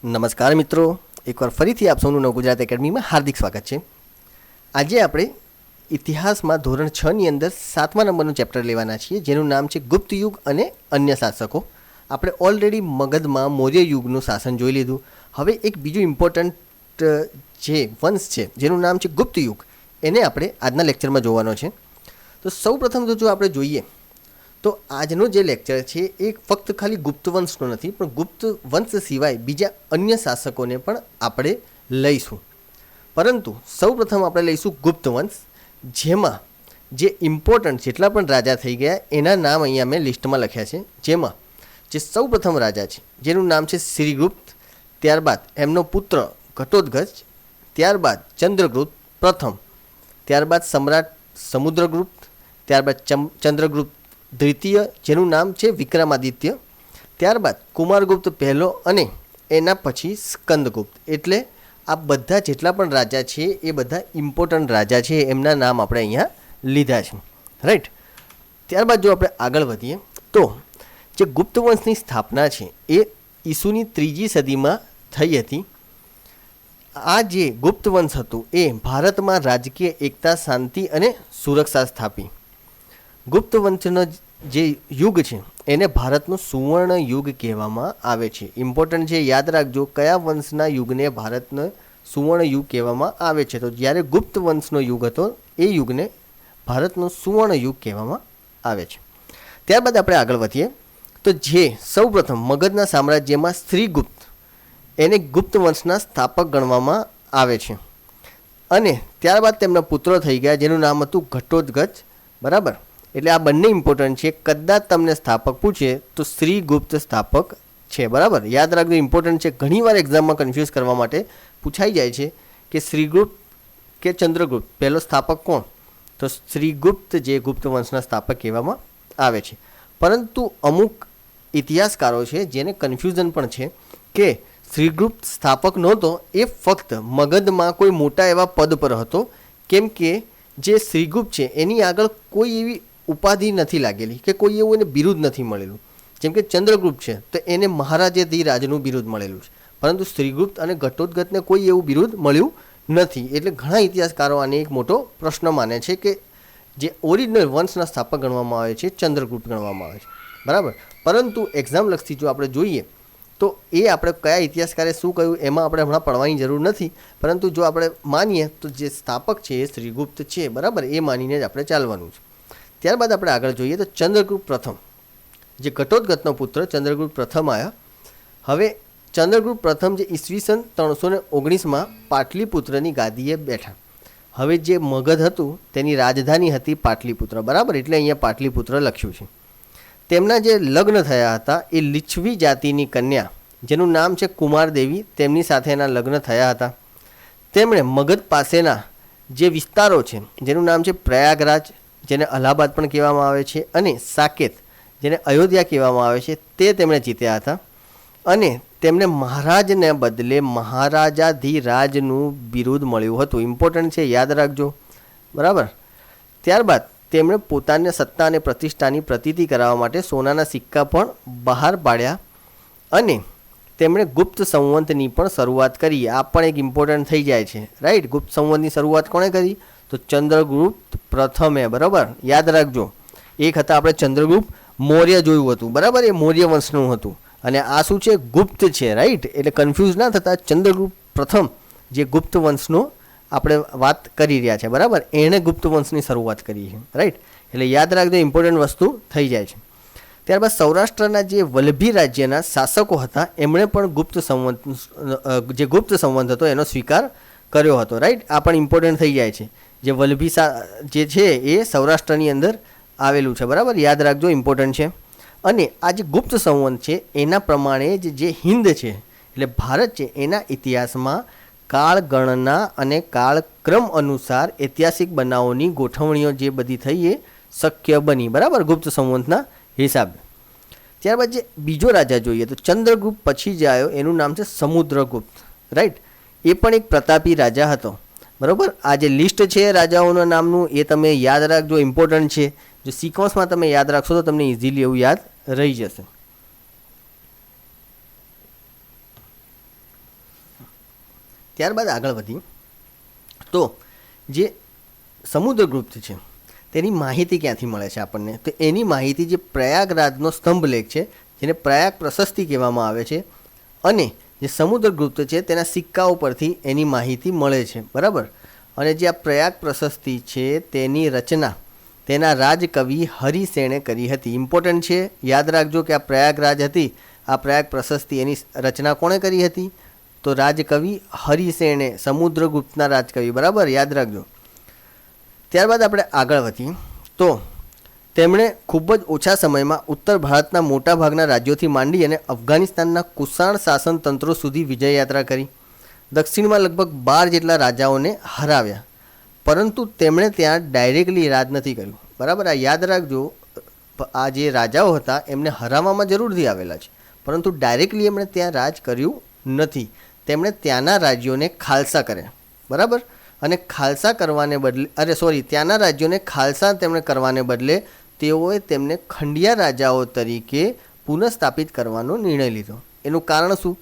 નમસ્કાર મિત્રો, એકવાર ફરીથી આપ સૌનું નવગુજરાત એકેડમીમાં હાર્દિક સ્વાગત છે. આજે આપણે ઇતિહાસમાં ધોરણ 6ની અંદર 7મા નંબરનું ચેપ્ટર લેવાના છીએ, જેનું નામ છે ગુપ્ત યુગ અને અન્ય શાસકો. આપણે ઓલરેડી મગધમાં મૌર્ય યુગનું શાસન જોઈ લીધું. હવે એક બીજું ઇમ્પોર્ટન્ટ જે વંશ છે જેનું નામ છે ગુપ્ત યુગ, એને આપણે આજના લેક્ચરમાં જોવાનો છે. તો સૌ પ્રથમ તો જો આપણે જોઈએ તો આજનો જે લેક્ચર છે એ ફક્ત ખાલી ગુપ્ત વંશનો નથી, પણ ગુપ્ત વંશ સિવાય બીજા અન્ય શાસકોને પણ આપણે લઈશું. પરંતુ સૌપ્રથમ આપણે લઈશું ગુપ્ત વંશ, જેમાં જે ઇમ્પોર્ટન્ટ જેટલા પણ રાજા થઈ ગયા એના નામ અહીંયા મેં લિસ્ટમાં લખ્યા છે. જેમાં જે સૌપ્રથમ રાજા છે જેનું નામ છે શ્રીગુપ્ત, ત્યારબાદ એમનો પુત્ર ઘટોત્કચ, ત્યારબાદ ચંદ્રગુપ્ત પ્રથમ, ત્યારબાદ સમ્રાટ સમુદ્રગુપ્ત, ત્યારબાદ ચંદ્રગુપ્ત દ્વિતીય જેનું નામ છે વિક્રમાદિત્ય, ત્યારબાદ કુમારગુપ્ત પહેલો અને એના પછી સ્કંદગુપ્ત. એટલે આ બધા જેટલા પણ રાજા છે એ બધા ઇમ્પોર્ટન્ટ રાજા છે, એમના નામ આપણે અહીંયા લીધા છે, રાઈટ. ત્યારબાદ જો આપણે આગળ વધીએ તો જે ગુપ્ત વંશની સ્થાપના છે એ ઈસુની 3જી સદીમાં થઈ હતી. આ જે ગુપ્ત વંશ હતું એ ભારતમાં રાજકીય એકતા, શાંતિ અને સુરક્ષા સ્થાપી. ગુપ્ત વંશનો જે યુગ છે એને ભારતનું સુવર્ણ યુગ કહેવામાં આવે છે. ઇમ્પોર્ટન્ટ છે, યાદ રાખજો કયા વંશના યુગને ભારતનો સુવર્ણ યુગ કહેવામાં આવે છે. તો જ્યારે ગુપ્ત વંશનો યુગ હતો એ યુગને ભારતનો સુવર્ણ યુગ કહેવામાં આવે છે. ત્યારબાદ આપણે આગળ વધીએ તો જે સૌપ્રથમ મગધના સામ્રાજ્યમાં શ્રીગુપ્ત એને ગુપ્ત વંશના સ્થાપક ગણવામાં આવે છે. અને ત્યારબાદ તેમના પુત્રો થઈ ગયા જેનું નામ હતું ઘટોત્કચ, બરાબર. એટલે આ બંને ઇમ્પોર્ટન્ટ છે. કદાચ તમને સ્થાપક પૂછે તો શ્રીગુપ્ત સ્થાપક છે, બરાબર. યાદ રાખજો, ઇમ્પોર્ટન્ટ છે. ઘણીવાર એક્ઝામમાં કન્ફ્યુઝ કરવા માટે પૂછાઈ જાય છે કે શ્રીગુપ્ત કે ચંદ્રગુપ્ત પહેલો સ્થાપક કોણ? તો શ્રીગુપ્ત જે ગુપ્ત વંશના સ્થાપક કહેવામાં આવે છે. પરંતુ અમુક ઇતિહાસકારો છે જેને કન્ફ્યુઝન પણ છે કે શ્રીગુપ્ત સ્થાપક નહોતો, એ ફક્ત મગધમાં કોઈ મોટા એવા પદ પર હતો. કેમ કે જે શ્રીગુપ્ત છે એની આગળ કોઈ એવી ઉપાધિ નથી લાગેલી કે કોઈ એવું એને બિરુદ નથી મળેલું. જેમ કે ચંદ્રગુપ્ત છે તો એને મહારાજાધિરાજનું બિરુદ મળેલું છે, પરંતુ શ્રીગુપ્ત અને ઘટોત્કચને કોઈ એવું બિરુદ મળ્યું નથી. એટલે ઘણા ઇતિહાસકારો આને એક મોટો પ્રશ્ન માને છે કે જે ઓરિજિનલ વંશના સ્થાપક ગણવામાં આવે છે ચંદ્રગુપ્ત ગણવામાં આવે છે, બરાબર. પરંતુ એક્ઝામ લક્ષી જો આપણે જોઈએ તો એ આપણે કયા ઇતિહાસકારે શું કહ્યું એમાં આપણે હમણાં પડવાની જરૂર નથી. પરંતુ જો આપણે માનીએ તો જે સ્થાપક છે એ શ્રીગુપ્ત છે, બરાબર, એ માનીને જ આપણે ચાલવાનું છે. ત્યારબાદ આપણે આગળ જોઈએ તો ચંદ્રગુપ્ત પ્રથમ, જે ઘટોત્કચનો પુત્ર ચંદ્રગુપ્ત પ્રથમ આવ્યા. હવે ચંદ્રગુપ્ત પ્રથમ જે ઈસવીસન 319માં પાટલીપુત્રની ગાદીએ બેઠા. હવે જે મગધ હતું તેની રાજધાની હતી પાટલીપુત્ર, બરાબર. એટલે અહીંયા પાટલીપુત્ર લખ્યું છે. તેમના જે લગ્ન થયા હતા એ લિચ્છી જાતિની કન્યા જેનું નામ છે કુમારદેવી, તેમની સાથે એના લગ્ન થયા હતા. તેમણે મગધ પાસેના જે વિસ્તારો છે જેનું નામ છે પ્રયાગરાજ, જેને અલ્હાબાદ પણ કહેવામાં આવે છે, અને સાકેત જેને અયોધ્યા કહેવામાં આવે છે, તે તેમણે જીત્યા હતા. અને તેમને મહારાજને બદલે મહારાજાધિરાજનું બિરુદ મળ્યું હતું. ઇમ્પોર્ટન્ટ છે, યાદ રાખજો, બરાબર. ત્યારબાદ તેમણે પોતાની સત્તા અને પ્રતિષ્ઠાની પ્રતીતિ કરાવવા માટે સોનાના સિક્કા પણ બહાર પાડ્યા અને તેમણે ગુપ્ત સંવંતની પણ શરૂઆત કરી. આ પણ એક ઇમ્પોર્ટન્ટ થઈ જાય છે, રાઈટ. ગુપ્ત સંવંતની શરૂઆત કોણે કરી? તો ચંદ્રગુપ્ત પ્રથમે, બરાબર. યાદ રાખજો, એક હતા આપણે ચંદ્રગુપ્ત મૌર્ય જોયું હતું, બરાબર, એ મૌર્ય વંશનું હતું. અને આ શું છે? ગુપ્ત છે, રાઈટ. એટલે કન્ફ્યુઝ ના થતા, ચંદ્રગુપ્ત પ્રથમ જે ગુપ્ત વંશનો આપણે વાત કરી રહ્યા છે, બરાબર, એણે ગુપ્ત વંશની શરૂઆત કરી છે, રાઈટ. એટલે યાદ રાખજો, ઇમ્પોર્ટન્ટ વસ્તુ થઈ જાય છે. ત્યારબાદ સૌરાષ્ટ્રના જે વલ્લભી રાજ્યના શાસકો હતા એમણે પણ ગુપ્ત સંવંત જે ગુપ્ત સંવંત હતો એનો સ્વીકાર કર્યો હતો, રાઈટ. આ પણ ઇમ્પોર્ટન્ટ થઈ જાય છે. જે વલ્લભી જે છે એ સૌરાષ્ટ્રની અંદર આવેલું છે, બરાબર. યાદ રાખજો, ઇમ્પોર્ટન્ટ છે. અને આ જે ગુપ્ત સંવંત છે એના પ્રમાણે જ જે હિન્દ છે એટલે ભારત છે એના ઇતિહાસમાં કાળ ગણના અને કાળક્રમ અનુસાર ઐતિહાસિક બનાવોની ગોઠવણીઓ જે બધી થઈ એ શક્ય બની, બરાબર, ગુપ્ત સંવંતના હિસાબે. ત્યારબાદ જે બીજો રાજા જોઈએ તો ચંદ્રગુપ્ત પછી જે આવ્યો એનું નામ છે સમુદ્રગુપ્ત, રાઈટ. એ પણ એક પ્રતાપી રાજા હતો, બરાબર. આ જે લિસ્ટ છે રાજાઓના નામનું એ તમે યાદ રાખજો, ઇમ્પોર્ટન્ટ છે. જો સિક્વન્સમાં તમે યાદ રાખશો તો તમને ઇઝીલી એવું યાદ રહી જશે. ત્યારબાદ આગળ વધી તો જે સમુદ્રગુપ્ત છે તેની માહિતી ક્યાંથી મળે છે આપણને? તો એની માહિતી જે પ્રયાગરાજનો સ્તંભ લેખ છે, જેને પ્રયાગ પ્રશસ્તિ કહેવામાં આવે છે, અને જે સમુદ્રગુપ્ત છે તેના સિક્કાઓ પરથી એની માહિતી મળે છે, બરાબર. અને જે આ પ્રયાગ પ્રશસ્તિ છે તેની રચના તેના રાજકવિ હરિસેણે કરી હતી. ઇમ્પોર્ટન્ટ છે, યાદ રાખજો કે આ પ્રયાગરાજ હતી, આ પ્રયાગ પ્રશસ્તિ એની રચના કોણે કરી હતી? તો રાજકવિ હરિસેણે, સમુદ્રગુપ્તના રાજકવિ, બરાબર, યાદ રાખજો. ત્યારબાદ આપણે આગળ વધીએ તો તેમણે ખૂબ જ ઓછા સમયમાં ઉત્તર ભારતના મોટાભાગના રાજ્યોથી માંડી અને અફઘાનિસ્તાનના કુષાણ શાસન તંત્રો સુધી વિજય યાત્રા કરી. દક્ષિણમાં લગભગ 12 જેટલા રાજાઓને હરાવ્યા, પરંતુ તેમણે ત્યાં ડાયરેક્ટલી રાજ નથી કર્યું, બરાબર. આ યાદ રાખજો, આ જે રાજાઓ હતા એમને હરાવવામાં જરૂરથી આવેલા છે, પરંતુ ડાયરેક્ટલી એમણે ત્યાં રાજ કર્યું નથી. તેમણે ત્યાંના રાજ્યોને ખાલસા કર્યા, બરાબર. અને ખાલસા કરવાને બદલે ત્યાંના રાજ્યોને ખાલસા તેમણે કરવાને બદલે તેઓએ તેમને ખંડિયા રાજાઓ તરીકે પુનઃસ્થાપિત કરવાનો નિર્ણય લીધો. એનું કારણ શું?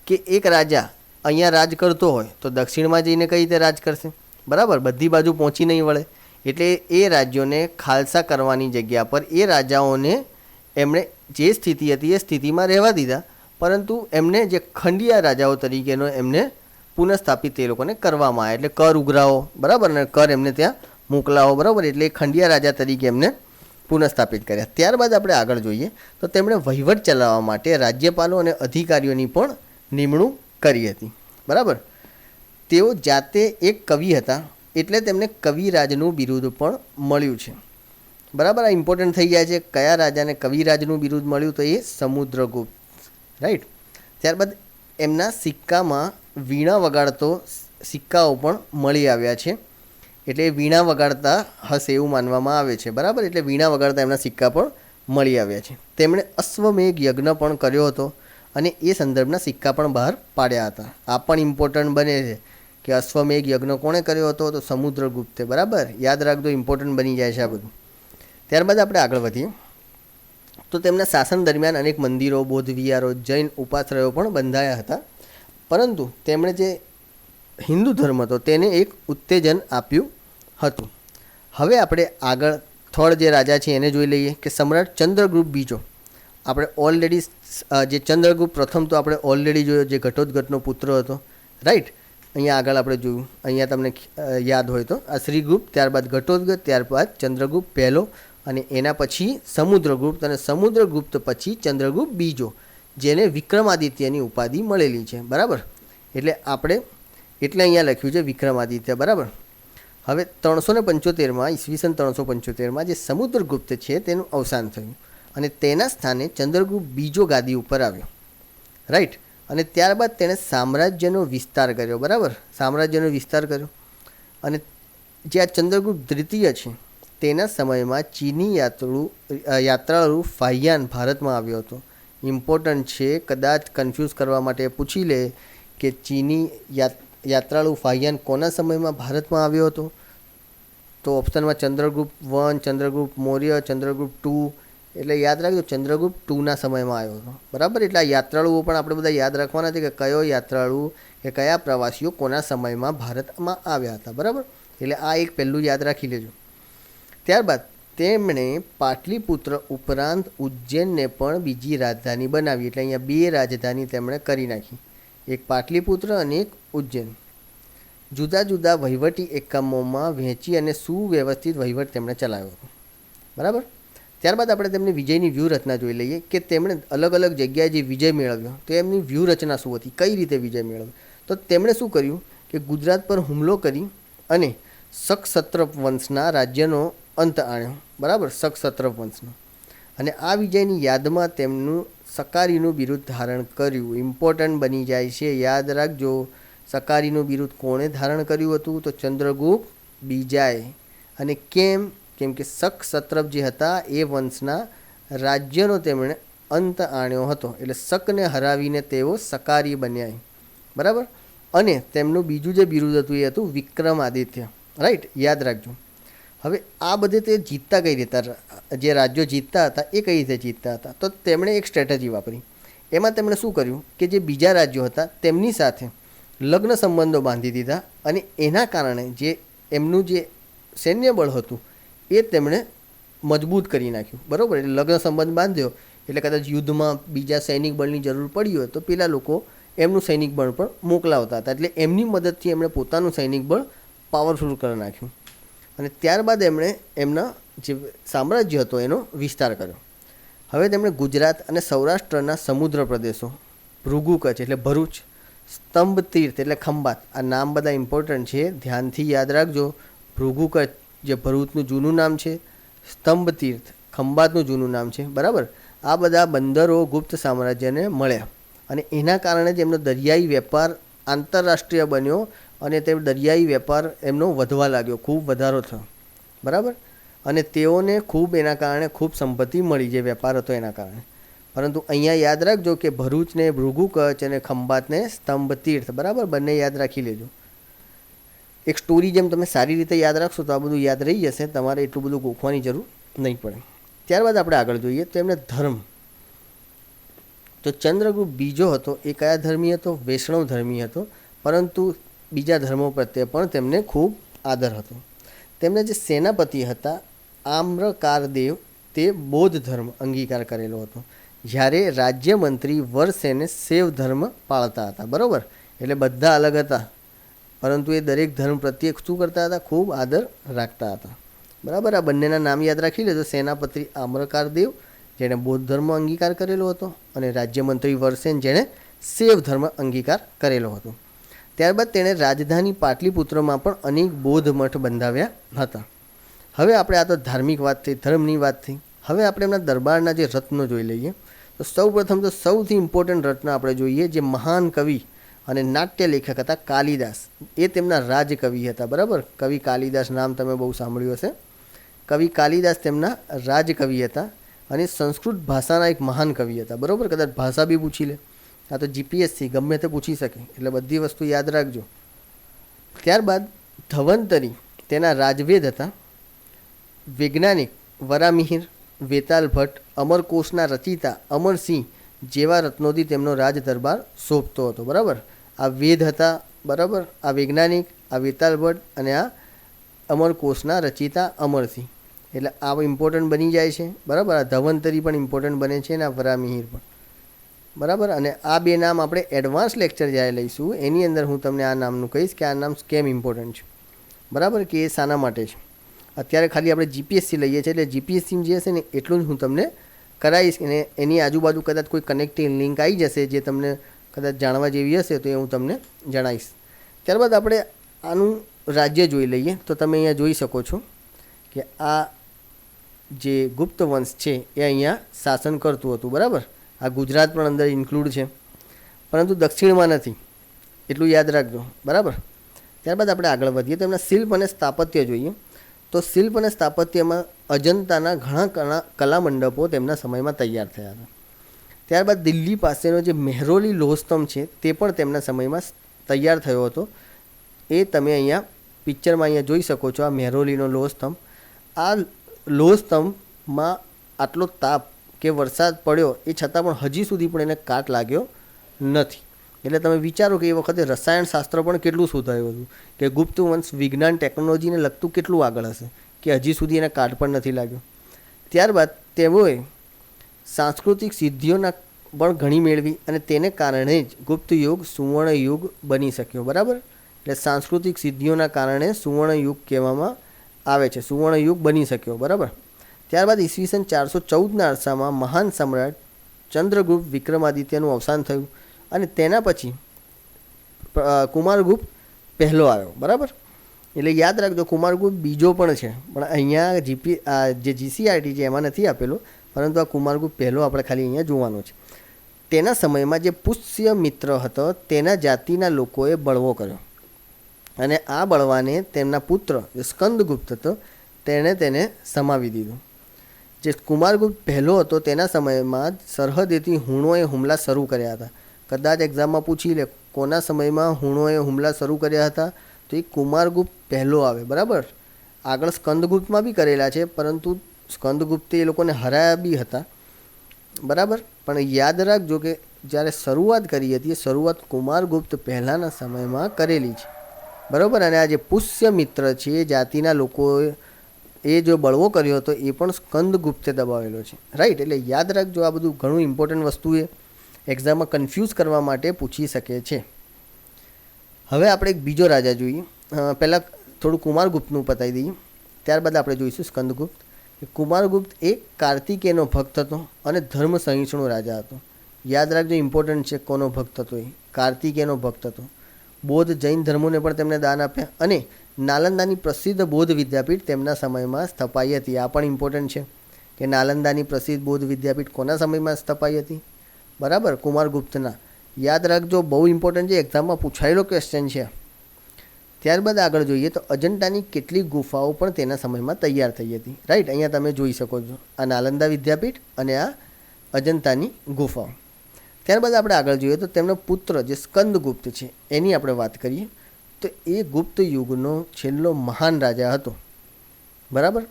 કે એક રાજા અહીંયા રાજ કરતો હોય તો દક્ષિણમાં જઈને કઈ રીતે રાજ કરશે, બરાબર, બધી બાજુ પહોંચી નહીં વળે. એટલે એ રાજ્યોને ખાલસા કરવાની જગ્યા પર એ રાજાઓને એમણે જે સ્થિતિ હતી એ સ્થિતિમાં રહેવા દીધા, પરંતુ એમને જે ખંડિયા રાજાઓ તરીકેનો એમને પુનઃસ્થાપિત એ લોકોને કરવામાં આવે, એટલે કર ઉઘરાવો, બરાબર, ને કર એમને ત્યાં મોકલાવો, બરાબર. એટલે એ ખંડિયા રાજા તરીકે એમને પુનઃસ્થાપિત કર્યા. ત્યારબાદ આપણે આગળ જોઈએ તો તેમણે વહીવટ ચલાવવા માટે રાજ્યપાલો અને અધિકારીઓની પણ નિમણૂક કરી હતી, બરાબર. તેઓ જાતે એક કવિ હતા, એટલે તેમને કવિરાજનું બિરુદ પણ મળ્યું છે, બરાબર. આ ઇમ્પોર્ટન્ટ થઈ જાય છે. કયા રાજાને કવિરાજનું બિરુદ મળ્યું? તો એ સમુદ્રગુપ્ત, રાઈટ. ત્યારબાદ એમના સિક્કામાં વીણા વગાડતો સિક્કાઓ પણ મળી આવ્યા છે, એટલે વીણા વગાડતા હશે એવું માનવામાં આવે છે, બરાબર. એટલે વીણા વગાડતા એમના સિક્કા પણ મળી આવ્યા છે. તેમણે અશ્વમેઘ યજ્ઞ પણ કર્યો હતો અને એ સંદર્ભના સિક્કા પણ બહાર પાડ્યા હતા. આ પણ ઇમ્પોર્ટન્ટ બને છે કે અશ્વમેઘ યજ્ઞ કોણે કર્યો હતો? તો સમુદ્રગુપ્તે, બરાબર. યાદ રાખજો, ઇમ્પોર્ટન્ટ બની જાય છે આ બધું. ત્યારબાદ આપણે આગળ વધીએ તો તેમના શાસન દરમિયાન અનેક મંદિરો, બૌદ્ધ વિહારો, જૈન ઉપાશ્રયો પણ બંધાયા હતા, પરંતુ તેમણે જે હિન્દુ ધર્મ હતો તેને એક ઉત્તેજન આપ્યું હતું. હવે આપણે આગળ થર્ડ જે રાજા છે એને જોઈ લઈએ કે સમ્રાટ ચંદ્રગુપ્ત બીજો. આપણે ઓલરેડી જે ચંદ્રગુપ્ત પ્રથમ તો આપણે ઓલરેડી જોયો, જે ઘટોત્કચનો પુત્ર હતો, રાઈટ. અહીંયા આગળ આપણે જોયું, અહીંયા તમને યાદ હોય તો આ શ્રીગુપ્ત, ત્યારબાદ ઘટોત્કચ, ત્યારબાદ ચંદ્રગુપ્ત પહેલો, અને એના પછી સમુદ્રગુપ્ત, અને સમુદ્રગુપ્ત પછી ચંદ્રગુપ્ત બીજો, જેને વિક્રમાદિત્યની ઉપાધિ મળેલી છે, બરાબર. એટલે અહીંયા લખ્યું છે વિક્રમાદિત્ય, બરાબર. હવે 375માં ઈસવીસન 375માં જે સમુદ્રગુપ્ત છે તેનું અવસાન થયું અને તેના સ્થાને ચંદ્રગુપ્ત બીજો ગાદી ઉપર આવ્યો, રાઈટ. અને ત્યારબાદ તેણે સામ્રાજ્યનો વિસ્તાર કર્યો, બરાબર, સામ્રાજ્યનો વિસ્તાર કર્યો. અને જે આ ચંદ્રગુપ્ત દ્વિતીય છે તેના સમયમાં ચીની યાત્રાળુ ફાહિયાન ભારતમાં આવ્યો હતો. ઇમ્પોર્ટન્ટ છે, કદાચ કન્ફ્યુઝ કરવા માટે પૂછી લે કે ચીની યાત્રાળુ ફાહિયાન કોના સમયમાં ભારતમાં આવ્યો હતો? તો ઓપ્શનમાં ચંદ્રગુપ્ત 1, ચંદ્રગુપ્ત મૌર્ય, ચંદ્રગુપ્ત 2, એટલે યાદ રાખજો ચંદ્રગુપ્ત 2ના સમયમાં આવ્યો હતો, બરાબર. એટલે આ યાત્રાળુઓ પણ આપણે બધા યાદ રાખવાના છે કે કયો યાત્રાળુ કે કયા પ્રવાસીઓ કોના સમયમાં ભારતમાં આવ્યા હતા, બરાબર. એટલે આ એક પહેલું યાદ રાખી લેજો. ત્યારબાદ તેમણે પાટલીપુત્ર ઉપરાંત ઉજ્જૈનને પણ બીજી રાજધાની બનાવી, એટલે અહીંયા 2 રાજધાની તેમણે કરી નાખી, એક પાટલીપુત્ર અને એક ઉજ્જૈન. જુદા જુદા વહીવટી એકમોમાં વહેંચી અને સુવ્યવસ્થિત વહીવટ તેમણે ચલાવ્યો હતો, બરાબર. ત્યારબાદ આપણે તેમની વિજયની વ્યૂહરચના જોઈ લઈએ કે તેમણે અલગ અલગ જગ્યાએ જે વિજય મેળવ્યો તો એમની વ્યૂહરચના શું હતી, કઈ રીતે વિજય મેળવ્યો. તો તેમણે શું કર્યું કે ગુજરાત પર હુમલો કરી અને શકસત્રપ વંશના રાજ્યનો અંત આણ્યો, બરાબર, શકસત્રપ વંશનો. અને આ વિજયની યાદમાં તેમનું સકારીનું બિરુદ ધારણ કર્યું. ઇમ્પોર્ટન્ટ બની જાય છે, યાદ રાખજો. સકારીનું બિરુદ કોણે ધારણ કર્યું હતું? તો ચંદ્રગુપ્ત બીજાએ. અને કેમ કે શકસત્રપ જે હતા એ વંશના રાજ્યનો તેમણે અંત આણ્યો હતો, એટલે શકને હરાવીને તેઓ સકારી બન્યા, બરાબર. અને તેમનું બીજું જે બિરુદ હતું એ હતું વિક્રમાદિત્ય, રાઈટ, યાદ રાખજો. હવે આ બધે તે જીતતા કઈ રીતે, જે રાજ્યો જીતતા હતા એ કઈ રીતે જીતતા હતા? તો તેમણે એક સ્ટ્રેટેજી વાપરી. એમાં તેમણે શું કર્યું કે જે બીજા રાજ્યો હતા તેમની સાથે લગ્ન સંબંધો બાંધી દીધા અને એના કારણે જે એમનું જે સૈન્ય બળ હતું એ તેમણે મજબૂત કરી નાખ્યું. બરાબર, એટલે લગ્ન સંબંધ બાંધ્યો એટલે કદાચ યુદ્ધમાં બીજા સૈનિક બળની જરૂર પડી હોય તો પેલા લોકો એમનું સૈનિક બળ પણ મોકલાવતા હતા. એટલે એમની મદદથી એમણે પોતાનું સૈનિક બળ પાવરફુલ કરી નાખ્યું અને ત્યારબાદ એમણે એમના જે સામ્રાજ્ય હતો એનો વિસ્તાર કર્યો. હવે તેમણે ગુજરાત અને સૌરાષ્ટ્રના સમુદ્ર પ્રદેશો, ભૃગુ કચ્છ એટલે ભરૂચ, સ્તંભ તીર્થ એટલે ખંભાત, આ નામ બધા ઇમ્પોર્ટન્ટ છે, ધ્યાનથી યાદ રાખજો. ભૃગુ કચ્છ જે ભરૂચનું જૂનું નામ છે, સ્તંભ તીર્થ ખંભાતનું જૂનું નામ છે. બરાબર, આ બધા બંદરો ગુપ્ત સામ્રાજ્યને મળ્યા અને એના કારણે જ એમનો દરિયાઈ વેપાર આંતરરાષ્ટ્રીય બન્યો અને તે દરિયાઈ વેપાર એમનો વધવા લાગ્યો, ખૂબ વધારો થયો. બરાબર, અને તેઓને ખૂબ એના કારણે ખૂબ સંપત્તિ મળી, જે વેપાર હતો એના કારણે. પરંતુ અહીંયા યાદ રાખજો કે ભરૂચને ભૃગુ કચ્છ અને ખંભાતને સ્તંભ તીર્થ, બરાબર, બંને યાદ રાખી લેજો. એક સ્ટોરી જેમ તમે સારી રીતે યાદ રાખશો તો આ બધું યાદ રહી જશે, તમારે એટલું બધું ગોખવાની જરૂર નહીં પડે. ત્યારબાદ આપણે આગળ જોઈએ તો એમને ધર્મ. તો ચંદ્રગુપ્ત બીજો હતો એ કયા ધર્મી હતો? વૈષ્ણવ ધર્મી હતો, પરંતુ બીજા ધર્મો પ્રત્યે પણ તેમને ખૂબ આદર હતો. તેમના જે સેનાપતિ હતા આમ્રકારદેવ, તે બૌદ્ધ ધર્મ અંગીકાર કરેલો હતો, જ્યારે રાજ્યમંત્રી વરસેને શૈવ ધર્મ પાળતા હતા. બરાબર, એટલે બધા અલગ હતા પરંતુ એ દરેક ધર્મ પ્રત્યે શું કરતા હતા? ખૂબ આદર રાખતા હતા. બરાબર, આ બંનેના નામ યાદ રાખી લેજો. સેનાપતિ આમ્રકારદેવ જેણે બૌદ્ધ ધર્મ અંગીકાર કરેલો હતો અને રાજ્યમંત્રી વરસેન જેણે શૈવ ધર્મ અંગીકાર કરેલો હતો. ત્યારબાદ તેણે રાજધાની પાટલીપુત્રમાં પણ અનેક બૌદ્ધ મઠ બંધાવ્યા હતા. હવે આપણે આ તો ધાર્મિક વાત થઈ, ધર્મની વાત થઈ. હવે આપણે એમના દરબારના જે રત્નો જોઈ લઈએ. તો સૌ પ્રથમ તો સૌથી ઇમ્પોર્ટન્ટ રત્ન આપણે જોઈએ જે મહાન કવિ અને નાટ્ય લેખક હતા કાલિદાસ. એ તેમના રાજકવિ હતા. બરાબર, કવિ કાલિદાસ નામ તમે બહુ સાંભળ્યું હશે. કવિ કાલિદાસ તેમના રાજકવિ હતા અને સંસ્કૃત ભાષાના એક મહાન કવિ હતા. બરાબર, કદાચ ભાષા બી પૂછી લે, આ તો જીપીએસસી ગમે તે પૂછી શકે, એટલે બધી વસ્તુ યાદ રાખજો. ત્યારબાદ ધન્વંતરી તેના રાજવેદ હતા. વૈજ્ઞાનિક વરામિહિર, વેતાલ ભટ્ટ, અમરકોશના રચિતા અમરસિંહ જેવા રત્નોથી તેમનો રાજ દરબાર શોભતો હતો. બરાબર, આ વેદ હતા, બરાબર, આ વૈજ્ઞાનિક, આ વેતાલ ભટ્ટ અને આ અમરકોશના રચિતા અમરસિંહ, એટલે આ ઇમ્પોર્ટન્ટ બની જાય છે. બરાબર, આ ધન્વંતરી પણ ઇમ્પોર્ટન્ટ બને છે અને આ વરામિહિર પણ. બરાબર, અને આ બે નામ આપણે એડવાન્સ લેક્ચર જ્યારે લઈશું એની અંદર હું તમને આ નામનું કહીશ કે આ નામ કેમ ઇમ્પોર્ટન્ટ છે. બરાબર, કે એ શાના માટે છે. અત્યારે ખાલી આપણે જીપીએસસી લઈએ છીએ એટલે જીપીએસસી જે હશે ને એટલું જ હું તમને કરાવીશ અને એની આજુબાજુ કદાચ કોઈ કનેક્ટિંગ લિંક આવી જશે જે તમને કદાચ જાણવા જેવી હશે તો એ હું તમને જણાવીશ. ત્યારબાદ આપણે આનું રાજ્ય જોઈ લઈએ. તો તમે અહીંયા જોઈ શકો છો કે આ જે ગુપ્ત વંશ છે એ અહીંયા શાસન કરતું હતું. બરાબર, આ ગુજરાત પણ અંદર ઇન્ક્લુડ છે પરંતુ દક્ષિણમાં નથી, એટલું યાદ રાખજો. બરાબર, ત્યારબાદ આપણે આગળ વધીએ તો એમના શિલ્પ અને સ્થાપત્ય જોઈએ. તો શિલ્પ અને સ્થાપત્યમાં અજંતાના ઘણા કલા મંડપો તેમના સમયમાં તૈયાર થયા હતા. ત્યારબાદ દિલ્હી પાસેનો જે મહેરોલી લોહસ્તંભ છે તે પણ તેમના સમયમાં તૈયાર થયો હતો. એ તમે અહીંયા પિક્ચરમાં અહીંયા જોઈ શકો છો, આ મહેરોલીનો લોહસ્તંભ. આ લોહસ્તંભમાં આટલો તાપ કે વરસાદ પડ્યો એ છતાં પણ હજી સુધી પણ એને કાટ લાગ્યો નથી. એટલે તમે વિચારો કે એ વખતે રસાયણશાસ્ત્ર પણ કેટલું શોધાયું હતું, કે ગુપ્ત વંશ વિજ્ઞાન ટેકનોલોજીને લગતું કેટલું આગળ હશે કે હજી સુધી એને કાટ પણ નથી લાગ્યો. ત્યારબાદ તેઓએ સાંસ્કૃતિક સિદ્ધિઓના પણ ઘણી મેળવી અને તેને કારણે જ ગુપ્ત યુગ સુવર્ણ યુગ બની શક્યો. બરાબર, એટલે સાંસ્કૃતિક સિદ્ધિઓના કારણે સુવર્ણ યુગ કહેવામાં આવે છે, સુવર્ણ યુગ બની શક્યો. બરાબર, ત્યારબાદ ઈસવીસન 414ના અરસામાં મહાન સમ્રાટ ચંદ્રગુપ્ત વિક્રમાદિત્યનું અવસાન થયું અને તેના પછી કુમારગુપ્ત પહેલો આવ્યો. બરાબર, એટલે યાદ રાખજો કુમારગુપ્ત બીજો પણ છે, પણ અહીંયા જે જીસીઆરટી છે એમાં નથી આપેલો, પરંતુ આ કુમારગુપ્ત પહેલો આપણે ખાલી અહીંયા જોવાનો છે. તેના સમયમાં જે પુષ્ય મિત્ર હતો તેના જાતિના લોકોએ બળવો કર્યો અને આ બળવાને તેમના પુત્ર જે સ્કંદગુપ્ત હતો તેણે તેને સમાવી દીધું. જે કુમારગુપ્ત પહેલો હતો તેના સમયમાં જ સરહદેથી હુણોએ હુમલા શરૂ કર્યા હતા. કદાચ એક્ઝામમાં પૂછી લે કોના સમયમાં હુણોએ હુમલા શરૂ કર્યા હતા, તો એ કુમારગુપ્ત પહેલો આવે. બરાબર, આગળ સ્કંદગુપ્તમાં બી કરેલા છે પરંતુ સ્કંદગુપ્તે એ લોકોને હરાયા બી હતા. બરાબર, પણ યાદ રાખજો કે જ્યારે શરૂઆત કરી હતી એ શરૂઆત કુમારગુપ્ત પહેલાંના સમયમાં કરેલી છે, બરાબર. અને આ જે પુષ્યમિત્ર છે એ જાતિના લોકોએ એ જો બળવો કર્યો હતો એ પણ સ્કંદગુપ્તે દબાવેલો છે, રાઈટ. એટલે યાદ રાખજો, આ બધું ઘણું ઇમ્પોર્ટન્ટ વસ્તુ એ એક્ઝામમાં કન્ફ્યુઝ કરવા માટે પૂછી શકે છે. હવે આપણે એક બીજો રાજા જોઈએ. પહેલાં થોડું કુમારગુપ્તનું પતાવી દઈએ, ત્યારબાદ આપણે જોઈશું સ્કંદગુપ્ત. કુમારગુપ્ત એ કાર્તિકેયનો ભક્ત હતો અને ધર્મ સહિષ્ણુ રાજા હતો. યાદ રાખજો, ઇમ્પોર્ટન્ટ છે કોનો ભક્ત હતો એ. કાર્તિકેયનો ભક્ત હતો. બૌદ્ધ જૈન ધર્મોને પણ તેમણે દાન આપ્યા અને નાલંદાની પ્રસિદ્ધ બૌદ્ધ વિદ્યાપીઠ તેમના સમયમાં સ્થપાઈ હતી. આ પણ ઇમ્પોર્ટન્ટ છે કે નાલંદાની પ્રસિદ્ધ બૌદ્ધ વિદ્યાપીઠ કોના સમયમાં સ્થપાઈ હતી? બરાબર, કુમારગુપ્તના. યાદ રાખજો, બહુ ઇમ્પોર્ટન્ટ છે, એક્ઝામમાં પૂછાયેલો ક્વેશ્ચન છે. ત્યારબાદ આગળ જોઈએ તો અજંટાની કેટલીક ગુફાઓ પણ તેના સમયમાં તૈયાર થઈ હતી, રાઈટ. અહીંયા તમે જોઈ શકો છો આ નાલંદા વિદ્યાપીઠ અને આ અજંતાની ગુફાઓ. ત્યારબાદ આપણે આગળ જોઈએ તો તેમનો પુત્ર જે સ્કંદગુપ્ત છે એની આપણે વાત કરીએ તો એ ગુપ્ત યુગનો છેલ્લો મહાન રાજા હતો, બરાબર.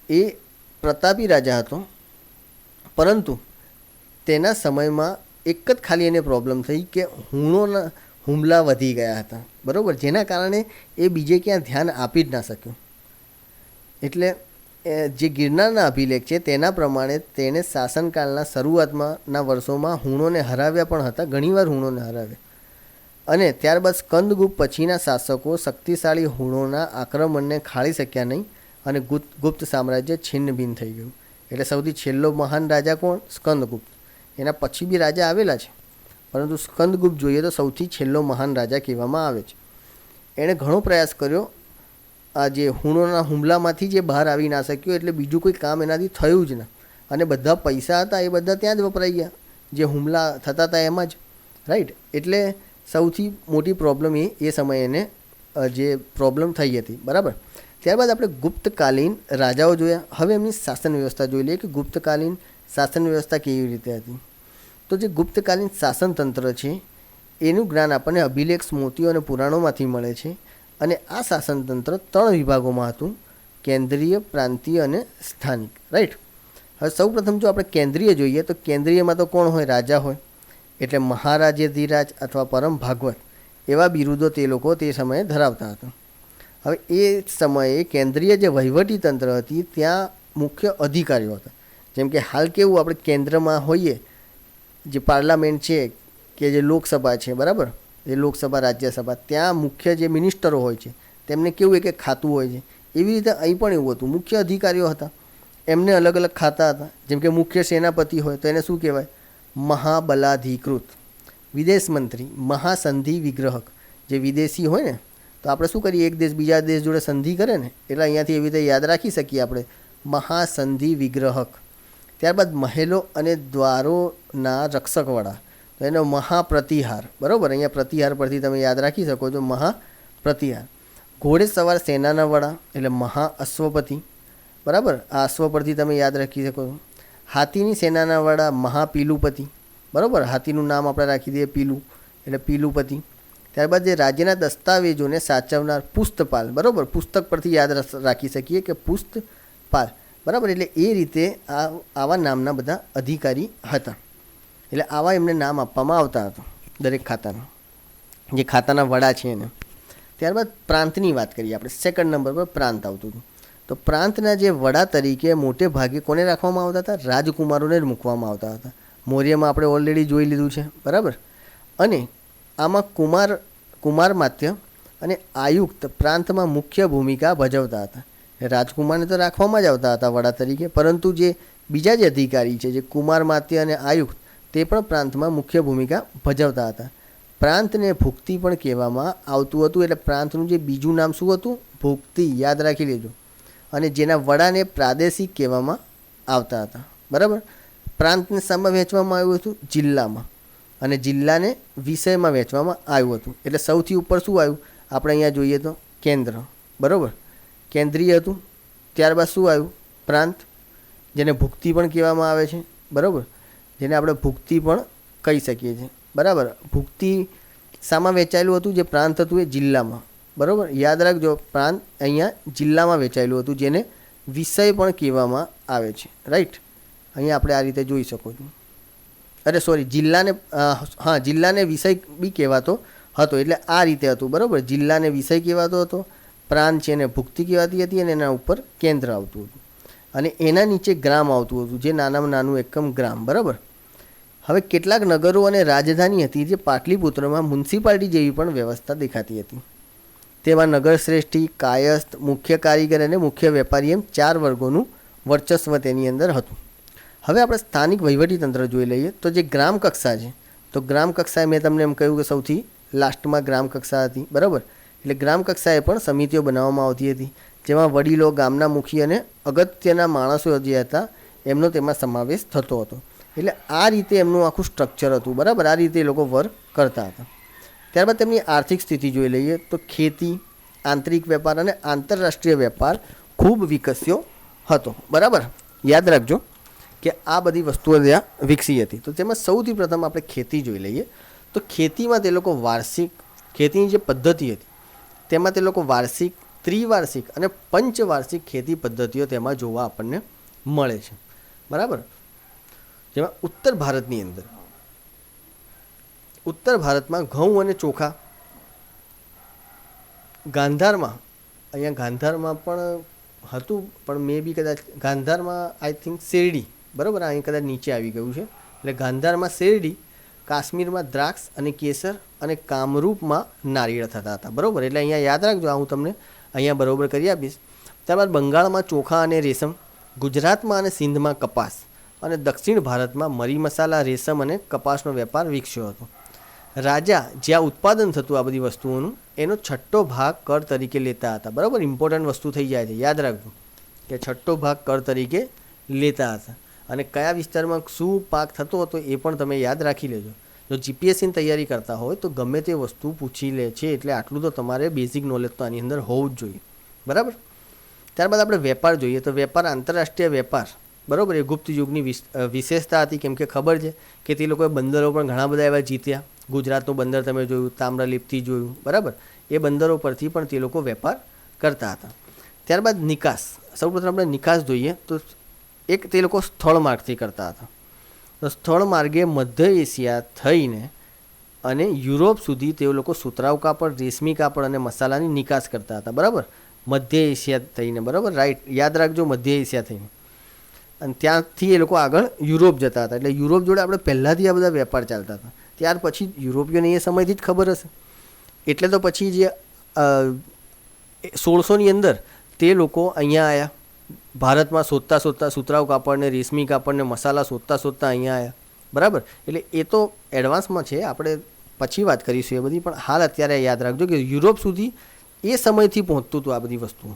એ પ્રતાપી રાજા હતો, પરંતુ તેના સમયમાં એક જ ખાલી એને પ્રોબ્લેમ થઈ કે હુણોના હુમલા વધી ગયા હતા, બરાબર, જેના કારણે એ બીજે ક્યાં ધ્યાન આપી જ ના શક્યો. એટલે જે ગિરનારના અભિલેખ છે તેના પ્રમાણે તેણે શાસનકાળના શરૂઆતમાંના વર્ષોમાં હુણોને હરાવ્યા પણ હતા, ઘણીવાર હુણોને હરાવ્યા. અને ત્યારબાદ સ્કંદગુપ્ત પછીના શાસકો શક્તિશાળી હુણોના આક્રમણને ખાળી શક્યા નહીં અને ગુપ્ત સામ્રાજ્ય છિન્ન ભિન્ન થઈ ગયું. એટલે સૌથી છેલ્લો મહાન રાજા કોણ? સ્કંદગુપ્ત. એના પછી બી રાજા આવેલા છે, પરંતુ સ્કંદગુપ્ત જોઈએ તો સૌથી છેલ્લો મહાન રાજા કહેવામાં આવે છે. એણે ઘણો પ્રયાસ કર્યો, આ જે હુણોના હુમલામાંથી જે બહાર આવી ના શક્યો, એટલે બીજું કોઈ કામ એનાથી થયું જ ના. અને બધા પૈસા હતા એ બધા ત્યાં જ વપરાઈ ગયા, જે હુમલા થતા હતા એમાં જ, રાઈટ. એટલે સૌથી મોટી પ્રોબ્લેમ એ સમયે એને જે પ્રોબ્લેમ થઈ હતી, બરાબર. ત્યારબાદ આપણે ગુપ્તકાલીન રાજાઓ જોયા. હવે એમની શાસન વ્યવસ્થા જોઈ લઈએ કે ગુપ્તકાલીન શાસન વ્યવસ્થા કેવી રીતે હતી. તો જે ગુપ્તકાલીન શાસનતંત્ર છે એનું જ્ઞાન આપણને અભિલેખ, સ્મૃતિઓ અને પુરાણોમાંથી મળે છે. અને આ શાસનતંત્ર 3 વિભાગોમાં હતું: કેન્દ્રીય, પ્રાંતીય અને સ્થાનિક, રાઈટ. હવે સૌપ્રથમ જો આપણે કેન્દ્રીય જોઈએ તો કેન્દ્રીયમાં તો કોણ હોય? રાજા હોય. એટલે મહારાજાધિરાજ અથવા પરમ ભાગવત એવા બિરુદો તે લોકો તે સમયે ધરાવતા હતા. હવે એ સમયે કેન્દ્રીય જે વહીવટી તંત્ર હતી ત્યાં મુખ્ય અધિકારીઓ હતા. જેમ કે હાલ કેવું આપણે કેન્દ્રમાં હોઈએ, જે પાર્લામેન્ટ છે કે જે લોકસભા છે, બરાબર, એ લોકસભા, રાજ્યસભા, ત્યાં મુખ્ય જે મિનિસ્ટરો હોય છે તેમને કેવું એક ખાતું હોય છે. એવી રીતે અહીં પણ એવું હતું, મુખ્ય અધિકારીઓ હતા, એમને અલગ અલગ ખાતા હતા. જેમ કે મુખ્ય સેનાપતિ હોય તો એને શું કહેવાય? મહાબલાધિકૃત. વિદેશ મંત્રી, મહાસંધિ વિગ્રહક. જે વિદેશી હોય ને તો આપણે શું કરીએ, એક દેશ બીજા દેશ જોડે સંધિ કરે ને, એટલે અહીંયાથી એવી રીતે યાદ રાખી શકીએ આપણે, મહાસંધિ વિગ્રહક. ત્યારબાદ મહેલો અને દ્વારોના રક્ષકવાળા, તો એનો મહાપ્રતિહાર, બરાબર. અહીંયા પ્રતિહાર પરથી તમે યાદ રાખી શકો છો, મહાપ્રતિહાર. ઘોડે સવાર સેનાના વડા એટલે મહાઅશ્વપતિ, બરાબર. આ અશ્વ પરથી તમે યાદ રાખી શકો છો. હાથીની સેનાના વડા મહાપીલુપતિ, બરાબર. હાથીનું નામ આપણે રાખી દઈએ પીલું, એટલે પીલુપતિ. ત્યારબાદ જે રાજ્યના દસ્તાવેજોને સાચવનાર પુસ્તપાલ, બરાબર. પુસ્તક પરથી યાદ રાખી શકીએ કે પુસ્તપાલ, બરાબર. એટલે એ રીતે આવા નામના બધા અધિકારી હતા. એટલે આવા એમને નામ આપવામાં આવતા હતા દરેક ખાતાના, જે ખાતાના વડા છે એને. ત્યારબાદ પ્રાંતની વાત કરીએ આપણે. સેકન્ડ નંબર પર પ્રાંત આવતું હતું. તો પ્રાંતના જે વડા તરીકે મોટે ભાગે કોને રાખવામાં આવતા હતા? રાજકુમારોને જ મૂકવામાં આવતા હતા. મૌર્યમાં આપણે ઓલરેડી જોઈ લીધું છે, બરાબર. અને આમાં કુમારમાત્ય અને આયુક્ત પ્રાંતમાં મુખ્ય ભૂમિકા ભજવતા હતા. રાજકુમારને તો રાખવામાં જ આવતા હતા વડા તરીકે, પરંતુ જે બીજા જે અધિકારી છે, જે કુમારમાત્ય અને આયુક્ત, તે પણ પ્રાંતમાં મુખ્ય ભૂમિકા ભજવતા હતા. પ્રાંતને ભુક્તિ પણ કહેવામાં આવતું હતું. એટલે પ્રાંતનું જે બીજું નામ શું હતું? ભુક્તિ. યાદ રાખી લેજો. અને જેના વડાને પ્રાદેશિક કહેવામાં આવતા હતા, બરાબર. પ્રાંતને શામાં વહેંચવામાં આવ્યું હતું? જિલ્લામાં. અને જિલ્લાને વિષયમાં વહેંચવામાં આવ્યું હતું. એટલે સૌથી ઉપર શું આવ્યું? આપણે અહીંયા જોઈએ તો કેન્દ્ર, બરાબર, કેન્દ્રીય હતું. ત્યારબાદ શું આવ્યું? પ્રાંત, જેને ભુક્તિ પણ કહેવામાં આવે છે, બરાબર, જેને આપણે ભુક્તિ પણ કહી શકીએ છીએ, બરાબર. ભુક્તિ શામાં વહેંચાયેલું હતું? જે પ્રાંત હતું એ જિલ્લામાં, બરાબર. યાદ રાખજો, પ્રાંત અહીંયા જિલ્લામાં વહેંચાયેલું હતું, જેને વિષય પણ કહેવામાં આવે છે, રાઈટ. અહીંયા આપણે આ રીતે જોઈ શકો છો. અરે સોરી, જિલ્લાને હા, જિલ્લાને વિષય બી કહેવાતો હતો. એટલે આ રીતે હતું, બરાબર. જિલ્લાને વિષય કહેવાતો હતો, પ્રાંત છે એને ભુક્તિ કહેવાતી હતી, અને એના ઉપર કેન્દ્ર આવતું હતું, અને એના નીચે ગ્રામ આવતું હતું, જે નાનામાં નાનું એકમ ગ્રામ, બરાબર. હવે કેટલાક નગરો અને રાજધાની હતી જે પાટલીપુત્રમાં મ્યુનિસિપાલિટી જેવી પણ વ્યવસ્થા દેખાતી હતી. તેમાં નગરશ્રેષ્ઠી, કાયસ્થ, મુખ્ય કારીગર અને મુખ્ય વેપારી એમ 4 વર્ગોનું વર્ચસ્વ તેની અંદર હતું. હવે આપણે સ્થાનિક વહીવટીતંત્ર જોઈ લઈએ. તો જે ગ્રામ કક્ષા છે, તો ગ્રામ કક્ષાએ મેં તમને એમ કહ્યું કે સૌથી લાસ્ટમાં ગ્રામ કક્ષા હતી, બરાબર. એટલે ગ્રામ કક્ષાએ પણ સમિતિઓ બનાવવામાં આવતી હતી, જેમાં વડીલો, ગામના મુખી અને અગત્યના માણસો જે હતા એમનો તેમાં સમાવેશ થતો હતો. એટલે આ રીતે એમનું આખું સ્ટ્રક્ચર હતું, બરાબર. આ રીતે એ લોકો વર્ક કરતા હતા. ત્યારબાદ તેમની આર્થિક સ્થિતિ જોઈ લઈએ. તો ખેતી, આંતરિક વેપાર અને આંતરરાષ્ટ્રીય વેપાર ખૂબ વિકસ્યો હતો, બરાબર. યાદ રાખજો કે આ બધી વસ્તુઓ ત્યાં વિકસી હતી. તો તેમાં સૌથી પ્રથમ આપણે ખેતી જોઈ લઈએ. તો ખેતીમાં તે લોકો વાર્ષિક, ખેતીની જે પદ્ધતિ હતી તેમાં તે લોકો વાર્ષિક, ત્રિવાર્ષિક અને પંચવાર્ષિક ખેતી પદ્ધતિઓ તેમાં જોવા આપણને મળે છે, બરાબર. જેમાં ઉત્તર ભારતની અંદર, ઉત્તર ભારતમાં ઘઉં અને ચોખા, ગાંધારમાં, અહીંયા ગાંધારમાં પણ હતું, પણ મે બી કદાચ ગાંધારમાં આઈ થિંક શેરડી, બરાબર. અહીં કદાચ નીચે આવી ગયું છે. એટલે ગાંધારમાં શેરડી, કાશ્મીરમાં દ્રાક્ષ અને કેસર, અને કામરૂપમાં નારિયેળ થતા હતા, બરાબર. એટલે અહીંયા યાદ રાખજો, આ હું તમને અહીંયા બરાબર કરી આપીશ. ત્યારબાદ બંગાળમાં ચોખા અને રેશમ, ગુજરાતમાં અને સિંધમાં કપાસ, અને દક્ષિણ ભારતમાં મરી મસાલા, રેશમ અને કપાસનો વેપાર વિકસ્યો હતો. રાજા જ્યાં ઉત્પાદન થતું આ બધી વસ્તુઓનું, એનો 6ઠ્ઠો ભાગ કર તરીકે લેતા હતા, બરાબર. ઇમ્પોર્ટન્ટ વસ્તુ થઈ જાય છે, યાદ રાખજો કે 6ઠ્ઠો ભાગ કર તરીકે લેતા હતા. અને કયા વિસ્તારમાં શું પાક થતો હતો એ પણ તમે યાદ રાખી લેજો. જો જીપીએસસીની તૈયારી કરતા હોય તો ગમે તે વસ્તુ પૂછી લે છે, એટલે આટલું તો તમારે બેઝિક નોલેજ તો આની અંદર હોવું જ જોઈએ, બરાબર. ત્યારબાદ આપણે વેપાર જોઈએ. તો વેપાર, આંતરરાષ્ટ્રીય વેપાર, બરાબર, એ ગુપ્ત યુગની વિશેષતા હતી. કેમ કે ખબર છે કે તે લોકોએ બંદરો પણ ઘણા બધા એવા જીત્યા. ગુજરાતનું બંદર તમે જોયું, તામ્રલિપ્તિ જોયું, બરાબર. એ બંદરો પરથી પણ તે લોકો વેપાર કરતા હતા. ત્યારબાદ નિકાસ. સૌપ્રથમ આપણે નિકાસ જોઈએ. તો એક તે લોકો સ્થળ માર્ગથી કરતા હતા. તો સ્થળ માર્ગે મધ્ય એશિયા થઈને અને યુરોપ સુધી તે લોકો સુતરાઉ કાપડ, રેશમી કાપડ અને મસાલાની નિકાસ કરતા હતા, બરાબર. મધ્ય એશિયા થઈને, બરાબર, રાઈટ, યાદ રાખજો, મધ્ય એશિયા થઈને. અને ત્યાંથી એ લોકો આગળ યુરોપ જતા હતા. એટલે યુરોપ જોડે આપણે પહેલાંથી આ બધા વેપાર ચાલતા હતા. ત્યાર પછી યુરોપિયન એ સમયથી જ ખબર હશે. એટલે તો પછી જે 1600ની અંદર તે લોકો અહીંયા આવ્યા, ભારતમાં શોધતા શોધતા સુતરાઉ કાપડને, રેશમી કાપડને, મસાલા શોધતા શોધતા અહીંયા આવ્યા, બરાબર. એટલે એ તો એડવાન્સમાં છે, આપણે પછી વાત કરીશું એ બધી. પણ હાલ અત્યારે યાદ રાખજો કે યુરોપ સુધી એ સમયથી પહોંચતું હતું આ બધી વસ્તુઓ.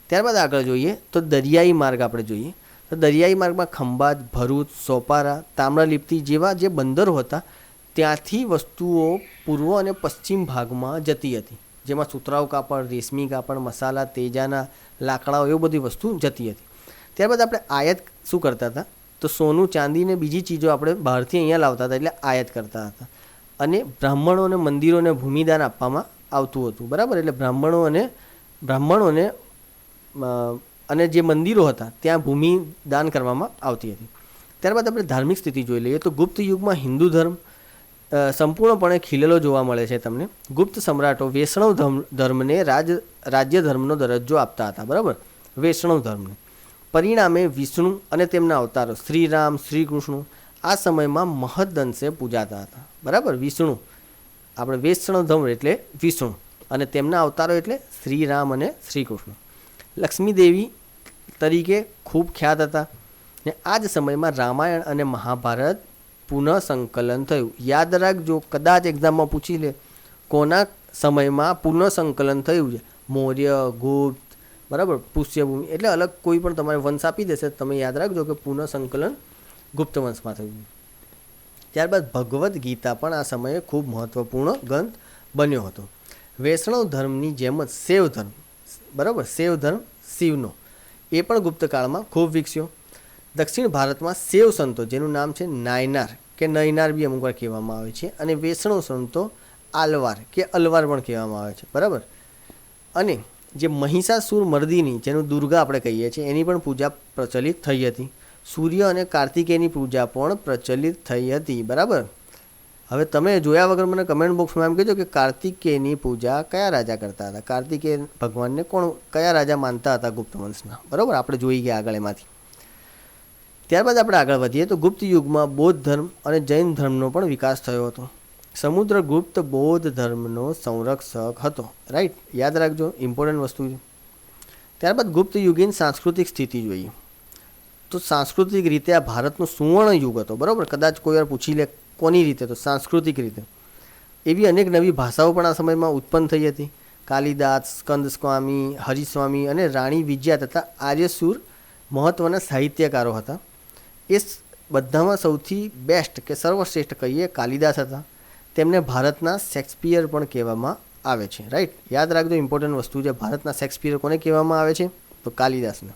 ત્યારબાદ આગળ જોઈએ તો દરિયાઈ માર્ગ આપણે જોઈએ. તો દરિયાઈ માર્ગમાં ખંભાત, ભરૂચ, સોપારા, તામ્રલિપ્તિ જેવા જે બંદરો હતા ત્યાંથી વસ્તુઓ પૂર્વ અને પશ્ચિમ ભાગમાં જતી હતી, જેમાં સુતરાઉ કાપડ, રેશમી કાપડ, મસાલા, તેજાના લાકડાઓ, એવું બધી વસ્તુ જતી હતી. ત્યારબાદ આપણે આયાત શું કરતા હતા? તો સોનું, ચાંદી ને બીજી ચીજો આપણે બહારથી અહીંયા લાવતા હતા, એટલે આયાત કરતા હતા. અને બ્રાહ્મણોને મંદિરોને ભૂમિદાન આપવામાં આવતું હતું, બરાબર. એટલે બ્રાહ્મણોને અને જે મંદિરો હતા ત્યાં ભૂમિદાન કરવામાં આવતી હતી. ત્યારબાદ આપણે ધાર્મિક સ્થિતિ જોઈ લઈએ. તો ગુપ્ત યુગમાં હિન્દુ ધર્મ સંપૂર્ણપણે ખીલેલો જોવા મળે છે તમને. ગુપ્ત સમ્રાટો વૈષ્ણવ ધર્મને રાજ્ય ધર્મનો દરજ્જો આપતા હતા, બરાબર, વૈષ્ણવ ધર્મને. પરિણામે વિષ્ણુ અને તેમના અવતારો શ્રી રામ, શ્રી કૃષ્ણ આ સમયમાં મહદઅંશે પૂજાતા હતા, બરાબર. વિષ્ણુ, આપણે વૈષ્ણવ ધર્મ એટલે વિષ્ણુ, અને તેમના અવતારો એટલે શ્રી રામ અને શ્રી કૃષ્ણ. લક્ષ્મી દેવી તરીકે ખૂબ ખ્યાત હતા. ને આ જ સમયમાં રામાયણ અને મહાભારત પુનઃ સંકલન થયું. યાદ રાખજો, કદાચ એક્ઝામમાં પૂછી લે કોના સમયમાં પુનઃ સંકલન થયું છે. મૌર્ય, ગુપ્ત, બરાબર, પુષ્યભૂમિ, એટલે અલગ કોઈ પણ તમારે વંશ આપી દેશે, તમે યાદ રાખજો કે પુનઃ સંકલન ગુપ્ત વંશમાં થયું. ત્યારબાદ ભગવદ્ ગીતા પણ આ સમયે ખૂબ મહત્વપૂર્ણ ગ્રંથ બન્યો હતો. વૈષ્ણવ ધર્મની જેમ જ શૈવ ધર્મ, બરાબર, શૈવ ધર્મ શિવનો, એ પણ ગુપ્તકાળમાં ખૂબ વિકસ્યો. દક્ષિણ ભારતમાં શૈવ સંતો, જેનું નામ છે નાયનાર કે નયનાર બી અમુક વાર કહેવામાં આવે છે, અને વૈષ્ણવ સંતો આલવાર કે અલવાર પણ કહેવામાં આવે છે, બરાબર. અને જે મહિષાસુર મર્દિની, જેનું દુર્ગા આપણે કહીએ છીએ, એની પણ પૂજા પ્રચલિત થઈ હતી. સૂર્ય અને કાર્તિકેયની પૂજા પણ પ્રચલિત થઈ હતી. બરાબર. હવે તમે જોયા વગર મને કમેન્ટ બોક્સમાં એમ કહેજો કે કાર્તિકેયની પૂજા કયા રાજા કરતા હતા. કાર્તિકેય ભગવાનને કયા રાજા માનતા હતા ગુપ્ત વંશના. બરાબર, આપણે જોઈ ગયા આગળ એમાંથી. ત્યારબાદ આપણે આગળ વધીએ તો ગુપ્ત યુગમાં બૌદ્ધ ધર્મ અને જૈન ધર્મનો પણ વિકાસ થયો હતો. સમુદ્રગુપ્ત બૌદ્ધ ધર્મનો સંરક્ષક હતો. રાઈટ, યાદ રાખજો, ઇમ્પોર્ટન્ટ વસ્તુ છે. ત્યારબાદ ગુપ્ત યુગીન સાંસ્કૃતિક સ્થિતિ જોઈએ તો સાંસ્કૃતિક રીતે આ ભારતનો સુવર્ણ યુગ હતો. બરાબર, કદાચ કોઈ વાર પૂછી લે કોની રીતે, તો સાંસ્કૃતિક રીતે. એવી અનેક નવી ભાષાઓ પણ આ સમયમાં ઉત્પન્ન થઈ હતી. કાલિદાસ, સ્કંદસ્વામી, હરિસ્વામી અને રાણી વિજયા તથા આર્યસુર મહત્ત્વના સાહિત્યકારો હતા. એ બધામાં સૌથી બેસ્ટ કે સર્વશ્રેષ્ઠ કહીએ કાલિદાસ હતા. તેમને ભારતના શેક્સપિયર પણ કહેવામાં આવે છે. રાઈટ, યાદ રાખજો, ઇમ્પોર્ટન્ટ વસ્તુ છે. ભારતના શેક્સપિયર કોને કહેવામાં આવે છે, તો કાલિદાસને.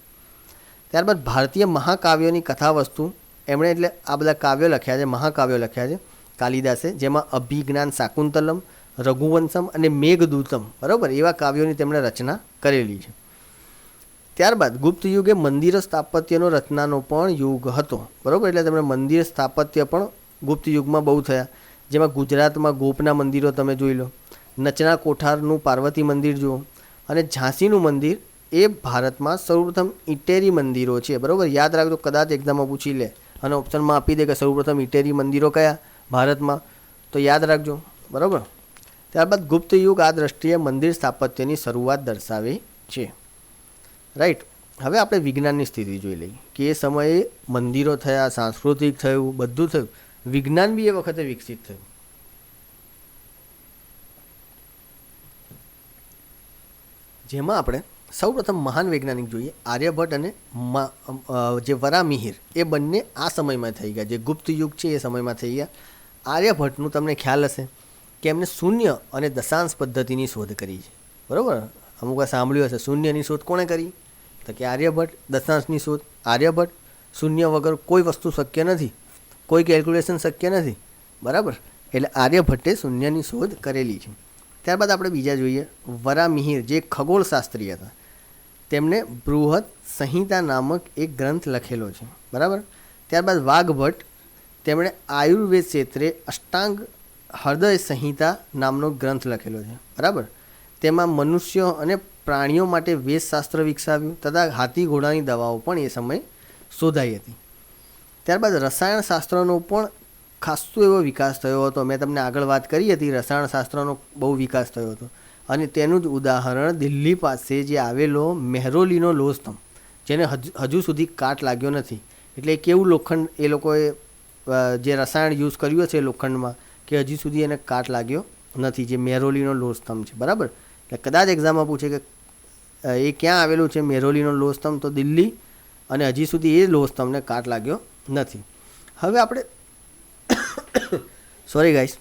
ત્યારબાદ ભારતીય મહાકાવ્યોની કથા વસ્તુ એમણે એટલે આ બધા કાવ્યો લખ્યા છે, મહાકાવ્યો લખ્યા છે કાલિદાસે, જેમાં અભિજ્ઞાન શાકુંતલમ, રઘુવંશમ અને મેઘદૂતમ, બરાબર, એવા કાવ્યોની તેમણે રચના કરેલી છે. ત્યારબાદ ગુપ્ત યુગે મંદિર સ્થાપત્યનો રચનાનો પણ યુગ હતો. બરાબર, એટલે તેમણે મંદિર સ્થાપત્ય પણ ગુપ્ત યુગમાં બહુ થયા. જેમાં ગુજરાતમાં ગોપના મંદિરો તમે જોઈ લો, નચના કોઠારનું પાર્વતી મંદિર જુઓ, અને ઝાંસીનું મંદિર એ ભારતમાં સૌપ્રથમ ઇટેરી મંદિરો છે. બરાબર, યાદ રાખજો, કદાચ એક્ઝામમાં પૂછી લે અને ઓપ્શનમાં આપી દે કે સૌપ્રથમ ઇટેરી મંદિરો કયા ભારતમાં, તો યાદ રાખજો. બરાબર. ત્યારબાદ ગુપ્ત યુગ આ દ્રષ્ટિએ મંદિર સ્થાપત્યની શરૂઆત દર્શાવે છે. રાઈટ, હવે આપણે વિજ્ઞાનની સ્થિતિ જોઈ લઈએ કે એ સમયે મંદિરો થયા, સાંસ્કૃતિક થયું, બધું થયું. વિજ્ઞાન બી એ વખતે વિકસિત થયું. જેમાં આપણે સૌપ્રથમ મહાન વૈજ્ઞાનિક જોઈએ આર્યભટ્ટ અને જે વરામિહિર, એ બંને આ સમયમાં થઈ ગયા. જે ગુપ્ત યુગ છે એ સમયમાં થઈ ગયા. આર્યભટ્ટનું તમને ખ્યાલ હશે કે એમને શૂન્ય અને દશાંશ પદ્ધતિની શોધ કરી છે. બરાબર, અમુક વાર સાંભળ્યું હશે. શૂન્યની શોધ કોણે કરી, તો કે આર્યભટ્ટ. દશાંશની શોધ આર્યભટ્ટ. શૂન્ય વગર કોઈ વસ્તુ શક્ય નથી, કોઈ કેલ્ક્યુલેશન શક્ય નથી. બરાબર, એટલે આર્યભટ્ટે શૂન્યની શોધ કરેલી છે. ત્યારબાદ આપણે બીજા જોઈએ વરામિહિર, જે ખગોળશાસ્ત્રી હતા. તેમણે બૃહદ સંહિતા નામક એક ગ્રંથ લખેલો છે. બરાબર. ત્યારબાદ વાઘભટ્ટ, તેમણે આયુર્વેદ ક્ષેત્રે અષ્ટાંગ હૃદય સંહિતા નામનો ગ્રંથ લખેલો છે. બરાબર, તેમાં મનુષ્યો અને પ્રાણીઓ માટે વેદશાસ્ત્ર વિકસાવ્યું તથા હાથી ઘોડાની દવાઓ પણ એ સમયે શોધાઈ હતી. ત્યારબાદ રસાયણશાસ્ત્રનો પણ ખાસો એવો વિકાસ થયો હતો. મેં તમને આગળ વાત કરી હતી, રસાયણશાસ્ત્રનો બહુ વિકાસ થયો હતો. અને તેનું જ ઉદાહરણ દિલ્હી પાસે જે આવેલો મહેરોલીનો લોહસ્તંભ, જેને હજુ સુધી કાટ લાગ્યો નથી. એટલે કેવું લોખંડ એ લોકોએ જે રસાયણ યુઝ કર્યું છે લોખંડમાં, કે હજી સુધી એને કાટ લાગ્યો નથી, જે મહેરોલીનો લોહસ્તંભ છે. બરાબર, એટલે કદાચ એક્ઝામમાં પૂછે કે એ ક્યાં આવેલું છે મહેરોલીનો લોહસ્તંભ, તો દિલ્હી, અને હજી સુધી એ લોહસ્તંભને કાટ લાગ્યો નથી. હવે આપણે સોરી ગાઈસ,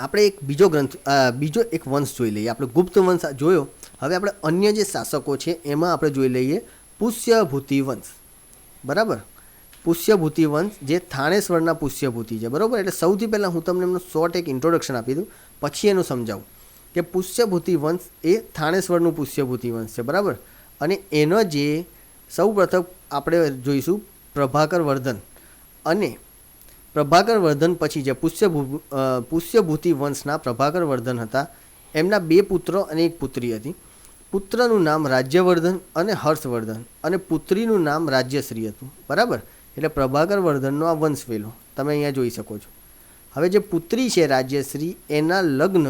આપણે એક બીજો એક વંશ જોઈ લઈએ. આપણે ગુપ્ત વંશ જોયો, હવે આપણે અન્ય જે શાસકો છે એમાં આપણે જોઈ લઈએ પુષ્યભૂતિ વંશ. બરાબર, પુષ્યભૂતિ વંશ જે થાણેશ્વરના પુષ્યભૂતિ છે. બરાબર, એટલે સૌથી પહેલાં હું તમને એમનું શોર્ટ એક ઇન્ટ્રોડક્શન આપી દઉં, પછી એનું સમજાવું કે પુષ્યભૂતિ વંશ એ થાણેશ્વરનું પુષ્યભૂતિ વંશ છે. બરાબર, અને એનો જે સૌ પ્રથમ આપણે જોઈશું પ્રભાકર વર્ધન, અને પ્રભાકર વર્ધન પછી જે પુષ્યભૂતિ વંશના પ્રભાકર વર્ધન હતા, એમના 2 પુત્રો અને 1 પુત્રી હતી. પુત્રનું નામ રાજ્યવર્ધન અને હર્ષવર્ધન, અને પુત્રીનું નામ રાજ્યશ્રી હતું. બરાબર, એટલે પ્રભાકર વર્ધનનો આ વંશ વેલો તમે અહીંયા જોઈ શકો છો. હવે જે પુત્રી છે રાજ્યશ્રી, એના લગ્ન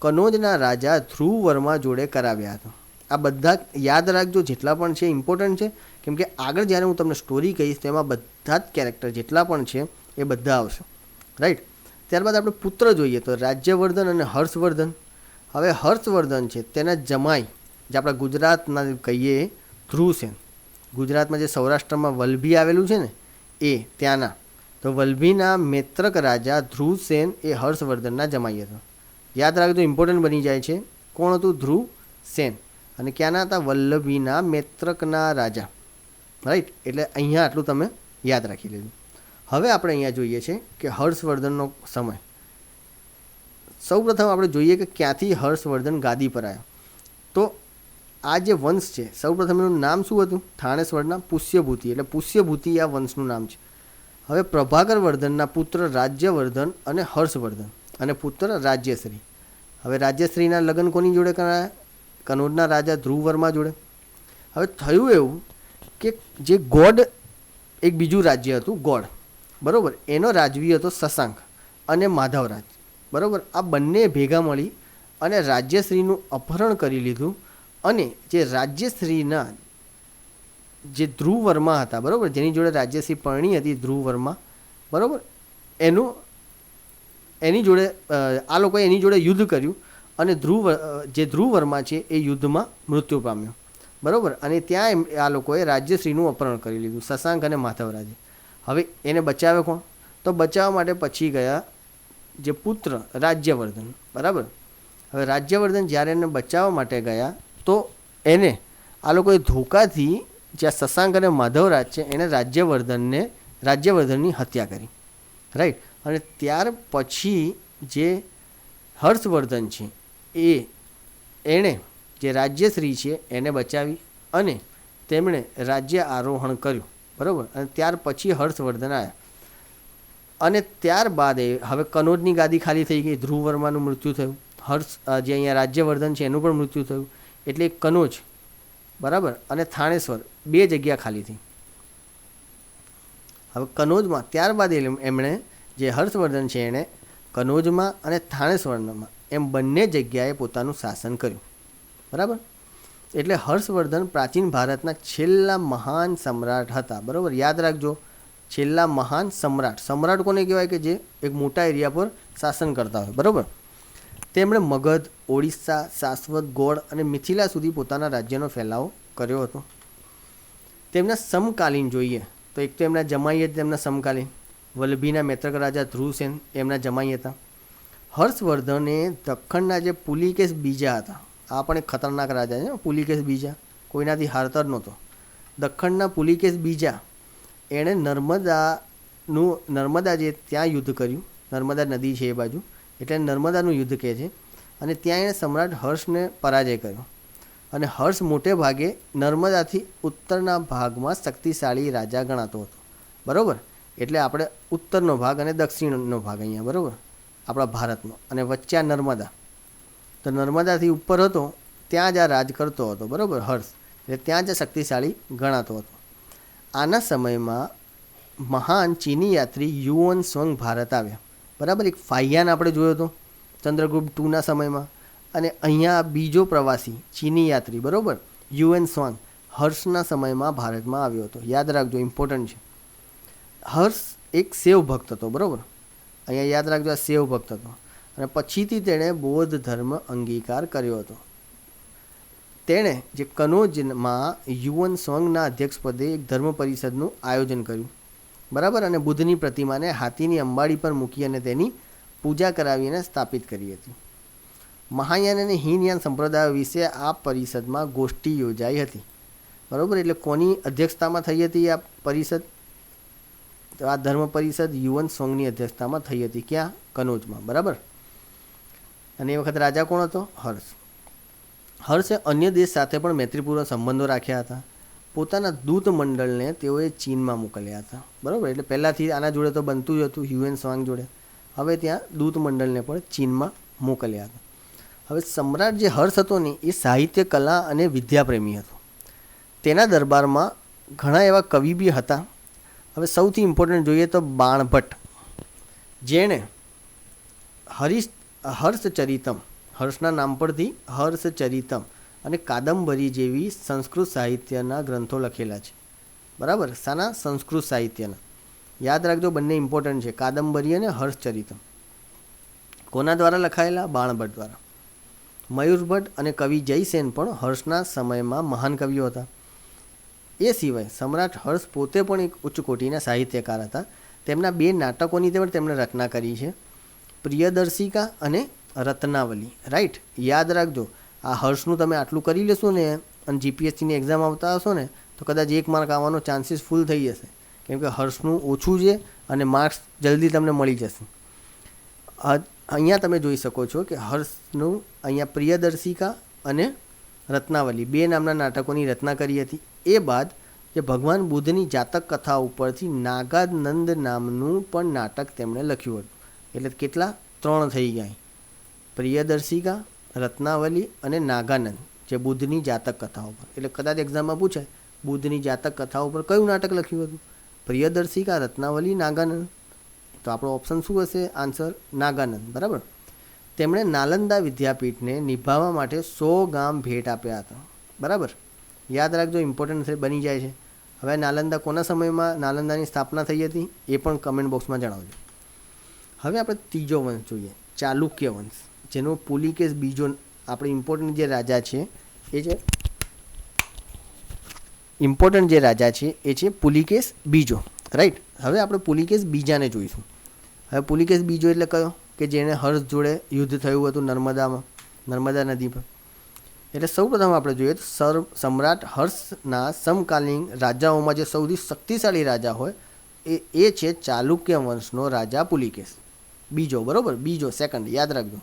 કનોજના રાજા ધ્રુવ વર્મા જોડે કરાવ્યા હતા. આ બધા યાદ રાખજો, જેટલા પણ છે ઇમ્પોર્ટન્ટ છે, કેમ કે આગળ જ્યારે હું તમને સ્ટોરી કહીશ તેમાં બધા જ કેરેક્ટર જેટલા પણ છે એ બધા આવશે. રાઈટ, ત્યારબાદ આપણે પુત્ર જોઈએ તો રાજ્યવર્ધન અને હર્ષવર્ધન. હવે હર્ષવર્ધન છે તેના જમાઈ, જે આપણા ગુજરાતના કહીએ ધ્રુવસેન, ગુજરાતમાં જે સૌરાષ્ટ્રમાં વલભી આવેલું છે ને એ ત્યાંના, તો વલભીના મૈત્રક રાજા ધ્રુવસેન એ હર્ષવર્ધનના જમાઈ હતા. યાદ રાખજો, ઇમ્પોર્ટન્ટ બની જાય છે. કોણ હતું? ધ્રુવસેન. અને ક્યાંના હતા? વલ્લભીના મૈત્રકના રાજા. રાઈટ, એટલે અહીંયા આટલું તમે યાદ રાખી લેજો. હવે આપણે અહીંયા જોઈએ છે કે હર્ષવર્ધનનો સમય. સૌપ્રથમ આપણે જોઈએ કે ક્યાંથી હર્ષવર્ધન ગાદી પર આવ્યો. તો આ જે વંશ છે સૌપ્રથમ એનું નામ શું હતું? થાણેશ્વરના પુષ્યભૂતિ, એટલે પુષ્યભૂતિ આ વંશનું નામ છે. હવે પ્રભાકર વર્ધનના પુત્ર રાજ્યવર્ધન અને હર્ષવર્ધન અને પુત્ર રાજ્યશ્રી. હવે રાજ્યશ્રીના લગ્ન કોની જોડે કરાયા? કનોજના રાજા ધ્રુવવર્મા જોડે. હવે થયું એવું કે જે ગોડ એક બીજું રાજ્ય હતું ગોડ, બરાબર, એનો રાજવી હતો શશાંક અને માધવરાજ, બરાબર. આ બંને ભેગા મળી અને રાજ્યશ્રીનું અપહરણ કરી લીધું અને જે રાજ્યશ્રીના જે ધ્રુવવર્મા હતા, બરાબર, જેની જોડે રાજ્યશ્રી પરણી હતી ધ્રુવવર્મા, બરાબર, એની જોડે આ લોકોએ એની જોડે યુદ્ધ કર્યું અને જે ધ્રુવવર્મા છે એ યુદ્ધમાં મૃત્યુ પામ્યો, બરાબર. અને ત્યાં આ લોકોએ રાજ્યશ્રીનું અપહરણ કરી લીધું શશાંક અને માધવરાજે. હવે એને બચાવે કોણ? તો બચાવવા માટે પછી ગયા જે પુત્ર રાજ્યવર્ધન, બરાબર. હવે રાજ્યવર્ધન જ્યારે એને બચાવવા માટે ગયા તો એને આ લોકોએ ધોકાથી જ્યાં શશાંક અને માધવરાજ છે એણે રાજ્યવર્ધનની હત્યા કરી, રાઈટ. અને ત્યાર પછી જે હર્ષવર્ધન છે એણે જે રાજ્યશ્રી છે એને બચાવી અને તેમણે રાજ્ય આરોહણ કર્યું, બરાબર. અને ત્યાર પછી હર્ષવર્ધન આવ્યા અને ત્યારબાદ હવે કનોજની ગાદી ખાલી થઈ ગઈ, ધ્રુવવર્માનું મૃત્યુ થયું, જે અહીંયા રાજ્યવર્ધન છે એનું પણ મૃત્યુ થયું, એટલે કનોજ, બરાબર, અને થાણેશ્વર બે જગ્યા ખાલી થઈ. હવે કનોજમાં ત્યારબાદ એમણે જે હર્ષવર્ધન છે એણે કનોજમાં અને થાણેશ્વરમાં એમ બંને જગ્યાએ પોતાનું શાસન કર્યું, બરાબર. એટલે હર્ષવર્ધન પ્રાચીન ભારતના છેલ્લા મહાન સમ્રાટ હતા, બરાબર. યાદ રાખજો, છેલ્લા મહાન સમ્રાટ. સમ્રાટ કોને કહેવાય? કે જે એક મોટા એરિયા પર શાસન કરતા હોય, બરાબર. તેમણે મગધ, ઓડિશા, સારસ્વત, ગોળ અને મિથિલા સુધી પોતાના રાજ્યનો ફેલાવો કર્યો હતો. તેમના સમકાલીન જોઈએ તો એક તો એમના જમાઈ હતા, તેમના સમકાલીન વલ્લભીના મૈત્રક રાજા ધ્રુવસેન એમના જમાઈ હતા. હર્ષવર્ધને દખ્ખણના જે પુલિકેશ બીજા હતા, આ પણ એક ખતરનાક રાજા છે, પુલિકેશ બીજા, કોઈનાથી હારતા જ નહોતો. દખ્ખણના પુલિકેશ બીજા એણે નર્મદા જે ત્યાં યુદ્ધ કર્યું, નર્મદા નદી છે એ બાજુ, એટલે નર્મદાનું યુદ્ધ કહે છે. અને ત્યાં એણે સમ્રાટ હર્ષને પરાજય કર્યો. અને હર્ષ મોટે ભાગે નર્મદાથી ઉત્તરના ભાગમાં શક્તિશાળી રાજા ગણાતો હતો, બરાબર. એટલે આપણે ઉત્તરનો ભાગ અને દક્ષિણનો ભાગ અહીંયા, બરાબર, આપણા ભારતનો, અને વચ્ચે નર્મદા, તો નર્મદાથી ઉપર હતો ત્યાં જ આ રાજ કરતો હતો, બરાબર, હર્ષ. એટલે ત્યાં જ શક્તિશાળી ગણાતો હતો. આના સમયમાં મહાન ચીની યાત્રી યુઅન સ્વંગ ભારત આવ્યા, બરાબર. એક ફાહિયાન આપણે જોયો હતો ચંદ્રગુપ્ત ટુના સમયમાં, અને અહીંયા બીજો પ્રવાસી ચીની યાત્રી, બરાબર, યુએન સ્વાંગ હર્ષના સમયમાં ભારતમાં આવ્યો હતો. યાદ રાખજો, ઇમ્પોર્ટન્ટ છે. હર્ષ એક શૈવ ભક્ત હતો, બરાબર, અહીંયા યાદ રાખજો, આ શૈવ ભક્ત હતો. અને પછીથી તેણે બૌદ્ધ ધર્મ અંગીકાર કર્યો હતો. તેણે જે કનોજમાં યુઅન સ્વંગના અધ્યક્ષપદે એક ધર્મ પરિષદનું આયોજન કર્યું, બરાબર. અને બુદ્ધની પ્રતિમાને હાથીની અંબાડી પર મૂકી અને તેની પૂજા કરાવીને સ્થાપિત કરી હતી. મહાયાન અને હીનયાન સંપ્રદાયો વિશે આ પરિષદમાં ગોષ્ઠી યોજાઈ હતી, બરાબર. એટલે કોની અધ્યક્ષતામાં થઈ હતી આ પરિષદ? તો આ ધર્મ પરિષદ યુઅન સ્વંગની અધ્યક્ષતામાં થઈ હતી. ક્યાં? કનોજમાં, બરાબર. અને એ વખત રાજા કોણ હતો? હર્ષ. હર્ષે અન્ય દેશ સાથે પણ મૈત્રીપૂર્ણ સંબંધો રાખ્યા હતા. પોતાના દૂત મંડળને તેઓએ ચીનમાં મોકલ્યા હતા, બરાબર. એટલે પહેલાંથી આના જોડે તો બનતું જ હતું યુએન સ્વાંગ જોડે, હવે ત્યાં દૂત મંડળને પણ ચીનમાં મોકલ્યા હતા. હવે સમ્રાટ જે હર્ષ હતો ને એ સાહિત્ય, કલા અને વિદ્યાપ્રેમી હતો. તેના દરબારમાં ઘણા એવા કવિ બી હતા. હવે સૌથી ઇમ્પોર્ટન્ટ જોઈએ તો બાણભટ્ટ, જેણે હર્ષચરિતમ, હર્ષના નામ પરથી હર્ષચરિતમ અને કાદંબરી જેવી સંસ્કૃત સાહિત્યના ગ્રંથો લખેલા છે, બરાબર. શાના? સંસ્કૃત સાહિત્યના. યાદ રાખજો, બંને ઇમ્પોર્ટન્ટ છે, કાદંબરી અને હર્ષચરિતમ. કોના દ્વારા લખાયેલા? બાણભટ્ટ દ્વારા. મયુરભટ્ટ અને કવિ જયસેન પણ હર્ષના સમયમાં મહાન કવિઓ હતા. એ સિવાય સમ્રાટ હર્ષ પોતે પણ એક ઉચ્ચ કોટીના સાહિત્યકાર હતા. તેમના બે નાટકોની પણ તેમણે રચના કરી છે, પ્રિયદર્શિકા અને રત્નાવલી, રાઈટ. યાદ રાખજો, આ હર્ષનું તમે આટલું કરી લેશો ને અને જીપીએસસીની એક્ઝામ આવતા હશો ને તો કદાચ 1 માર્ક આવવાનો ચાન્સીસ ફૂલ થઈ જશે, કેમ કે હર્ષનું ઓછું છે અને માર્ક્સ જલ્દી તમને મળી જશે. અહીંયા તમે જોઈ શકો છો કે હર્ષનું અહીંયા પ્રિયદર્શિકા અને રત્નાવલી 2 નામના નાટકોની રચના કરી હતી. એ બાદ જે ભગવાન બુદ્ધની જાતક કથા ઉપરથી નાગાનંદ નામનું પણ નાટક તેમણે લખ્યું હતું. એટલે કેટલા? 3 થઈ ગયા. પ્રિયદર્શિકા, રત્નાવલી અને નાગાનંદ, જે બુદ્ધની જાતક કથા ઉપર. એટલે કદાચ એક્ઝામમાં પૂછાય બુદ્ધની જાતક કથા ઉપર કયું નાટક લખ્યું હતું? પ્રિયદર્શિકા, રત્નાવલી, નાગાનંદ. તો આપણો ઓપ્શન શું હશે? આન્સર નાગાનંદ. બરાબર. તેમણે નાલંદા વિદ્યાપીઠને નિભાવવા માટે 100 ગામ ભેટ આપ્યા હતા. બરાબર, યાદ રાખજો, ઇમ્પોર્ટન્ટ બની જાય છે. હવે નાલંદા કોના સમયમાં નાલંદાની સ્થાપના થઈ હતી એ પણ કમેન્ટ બોક્સમાં જણાવજો. હવે આપણે ત્રીજો વંશ જોઈએ, ચાલુક્ય વંશ, જેનો પુલિકેશ બીજો આપણે ઇમ્પોર્ટન્ટ જે રાજા છે એ છે પુલિકેશ બીજો. રાઈટ. હવે આપણે પુલિકેશ બીજાને જોઈશું. હવે પુલિકેશ બીજો એટલે કયો? કે જેને હર્ષ જોડે યુદ્ધ થયું હતું નર્મદા નદી પર. એટલે સૌપ્રથમ આપણે જોઈએ તો સમ્રાટ હર્ષના સમકાલીન રાજાઓમાં જે સૌથી શક્તિશાળી રાજા હોય એ છે ચાલુક્ય વંશનો રાજા પુલિકેશ બીજો. બરાબર, બીજો, સેકન્ડ, યાદ રાખજો.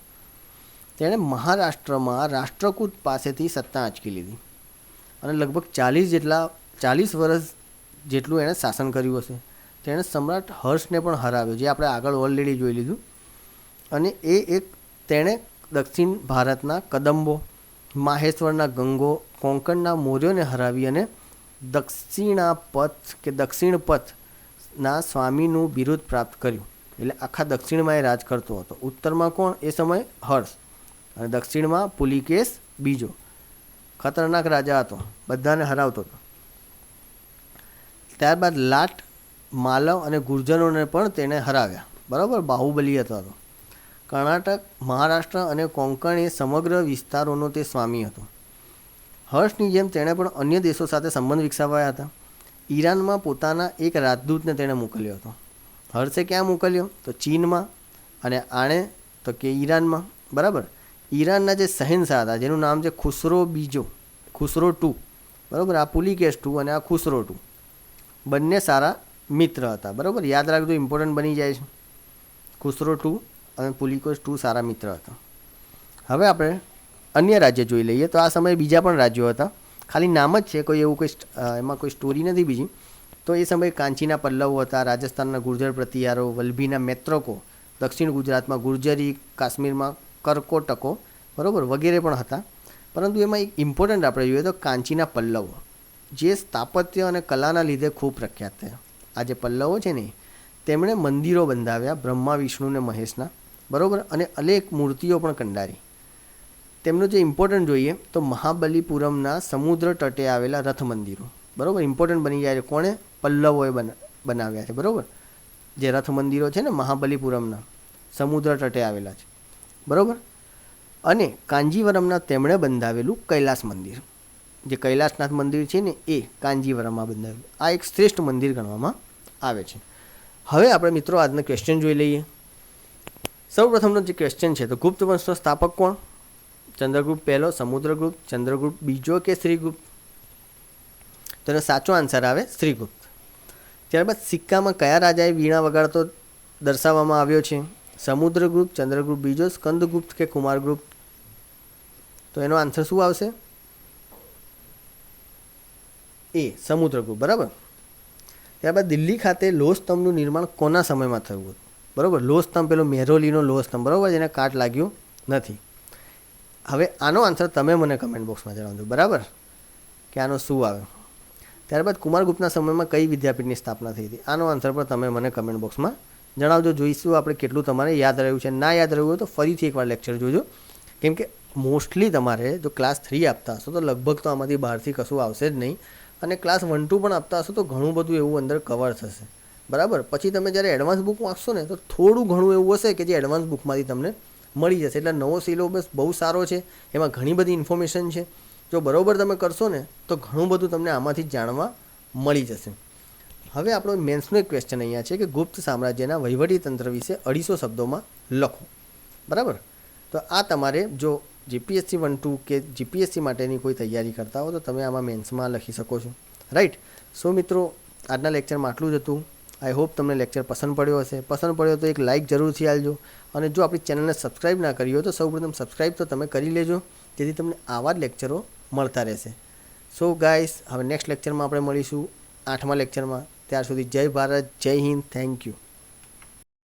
તેણે મહારાષ્ટ્રમાં રાષ્ટ્રકૂટ પાસેથી સત્તા આંચકી લીધી અને લગભગ 40 વર્ષ જેટલું એણે શાસન કર્યું હશે. તેણે સમ્રાટ હર્ષને પણ હરાવ્યો, જે આપણે આગળ ઓલરેડી જોઈ લીધું. અને તેણે દક્ષિણ ભારતના કદંબો, માહેશ્વરના ગંગો, કોંકણના મૌર્યોને હરાવી અને દક્ષિણ પથના સ્વામીનું બિરુદ પ્રાપ્ત કર્યું. એટલે આખા દક્ષિણમાં એ રાજ કરતો હતો. ઉત્તરમાં કોણ? એ સમયે હર્ષ, અને દક્ષિણમાં પુલિકેશ બીજો. ખતરનાક રાજા હતો, બધાને હરાવતો હતો. ત્યારબાદ લાટ, માલવ અને ગુર્જરોને પણ તેણે હરાવ્યા. બરાબર, બાહુબલી હતો. કર્ણાટક, મહારાષ્ટ્ર અને કોંકણ એ સમગ્ર વિસ્તારોનો તે સ્વામી હતો. હર્ષની જેમ તેણે પણ અન્ય દેશો સાથે સંબંધ વિકસાવ્યા હતા. ઈરાનમાં પોતાના એક રાજદૂતને તેણે મોકલ્યો હતો. હર્ષે ક્યાં મોકલ્યો? તો ચીનમાં, અને આણે તો કે ઈરાનમાં. બરાબર. ઈરાનના જે શહેનશાહ હતા, જેનું નામ છે ખુસરો II. બરાબર, આ પુલિકેશ II અને આ ખુસરો II બંને સારા મિત્ર હતા. બરાબર, યાદ રાખજો, ઇમ્પોર્ટન્ટ બની જાય છે. ખુસરો II અને પુલિકેશ II સારા મિત્ર હતા. હવે આપણે અન્ય રાજ્ય જોઈ લઈએ. તો આ સમયે બીજા પણ રાજ્યો હતા, ખાલી નામ જ છે, એમાં કોઈ સ્ટોરી નથી બીજી. તો એ સમયે કાંચીના પલ્લવો હતા, રાજસ્થાનના ગુર્જર પ્રતિહારો, વલ્લભીના મૈત્રકો, દક્ષિણ ગુજરાતમાં ગુર્જરી, કાશ્મીરમાં કરકોટકો, બરાબર, વગેરે પણ હતા. પરંતુ એમાં એક ઇમ્પોર્ટન્ટ આપણે જોઈએ તો કાંચીના પલ્લવો, જે સ્થાપત્ય અને કલાના લીધે ખૂબ પ્રખ્યાત થયા. આ જે પલ્લવો છે ને, તેમણે મંદિરો બંધાવ્યા, બ્રહ્મા, વિષ્ણુ અને મહેશના. બરાબર, અને અનેક મૂર્તિઓ પણ કંડારી. તેમનું જે ઇમ્પોર્ટન્ટ જોઈએ તો મહાબલીપુરમના સમુદ્ર તટે આવેલા રથ મંદિરો. બરાબર, ઇમ્પોર્ટન્ટ બની જાય છે. કોણે? પલ્લવોએ બનાવ્યા છે. બરાબર, જે રથ મંદિરો છે ને મહાબલીપુરમના સમુદ્ર તટે આવેલા છે. બરાબર. અને કાંજીવરમના તેમણે બંધાવેલું કૈલાસ મંદિર, જે કૈલાસનાથ મંદિર છે ને એ કાંજીવરમમાં બંધાવેલું. આ એક શ્રેષ્ઠ મંદિર ગણવામાં આવે છે. હવે આપણે મિત્રો આજનો ક્વેશ્ચન જોઈ લઈએ. સૌપ્રથમનો જે ક્વેશ્ચન છે તો ગુપ્ત વંશનો સ્થાપક કોણ? ચંદ્રગુપ્ત પહેલો, સમુદ્રગુપ્ત, ચંદ્રગુપ્ત બીજો કે શ્રીગુપ્ત? તો એનો સાચો આન્સર આવે શ્રીગુપ્ત. ત્યારબાદ સિક્કામાં કયા રાજાએ વીણા વગાડતો દર્શાવવામાં આવ્યો છે? સમુદ્રગુપ્ત, ચંદ્રગુપ્ત બીજો, સ્કંદગુપ્ત કે કુમારગુપ્ત? તો એનો આન્સર શું આવશે? એ સમુદ્રગુપ્ત. બરાબર. ત્યારબાદ દિલ્હી ખાતે લોહ સ્તંભનું નિર્માણ કોના સમયમાં થયું હતું? બરાબર, લોહ સ્તંભ પેલો મેહરોલીનો લોહ સ્તંભ, બરાબર, જેને કાટ લાગ્યું નથી. હવે આનો આન્સર તમે મને કમેન્ટ બોક્સમાં જણાવજો. બરાબર, કે આનો શું આવે. ત્યારબાદ કુમારગુપ્તના સમયમાં કઈ વિદ્યાપીઠની સ્થાપના થઈ હતી? આનો આન્સર પણ તમે મને કમેન્ટ બોક્સમાં જણાવજો. જોઈશું આપણે કેટલું તમારે યાદ રહ્યું છે. ના યાદ રહ્યું હોય તો ફરીથી એકવાર લેક્ચર જોજો, કેમ કે મોસ્ટલી તમારે જો ક્લાસ 3 આપતા હશો તો લગભગ તો આમાંથી બહારથી કશું આવશે જ નહીં, અને ક્લાસ 1, 2 પણ આપતા હશો તો ઘણું બધું એવું અંદર કવર થશે. બરાબર. પછી તમે જ્યારે એડવાન્સ બુક વાંચશો ને તો થોડું ઘણું એવું હશે કે જે એડવાન્સ બુકમાંથી તમને મળી જશે. એટલે નવો સિલેબસ બહુ સારો છે, એમાં ઘણી બધી ઇન્ફોર્મેશન છે. જો બરાબર તમે કરશો ને તો ઘણું બધું તમને આમાંથી જાણવા મળી જશે. હવે આપણો મેન્સનો એક ક્વેશ્ચન અહીંયા છે કે ગુપ્ત સામ્રાજ્યના વહીવટીતંત્ર વિશે 250 શબ્દોમાં લખો. બરાબર. તો આ તમારે જો જીપીએસસી 1, 2 કે જીપીએસસી માટેની કોઈ તૈયારી કરતા હો તો તમે આમાં મેન્સમાં લખી શકો છો. રાઈટ. સો મિત્રો, આજના લેક્ચરમાં આટલું જ હતું. આઈ હોપ તમને લેક્ચર પસંદ પડ્યો હશે. પસંદ પડ્યો તો એક લાઇક જરૂરથી આપજો, અને જો આપણી ચેનલને સબસ્ક્રાઈબ ના કરી હોય તો સૌપ્રથમ સબસ્ક્રાઈબ તો તમે કરી લેજો, જેથી તમને આવા જ લેક્ચરો મળતા રહેશે. સો ગાઈસ, હવે નેક્સ્ટ લેક્ચરમાં આપણે મળીશું 8મા લેક્ચરમાં. ત્યાર સુધી જય ભારત, જય હિન્દ, થેન્ક યુ.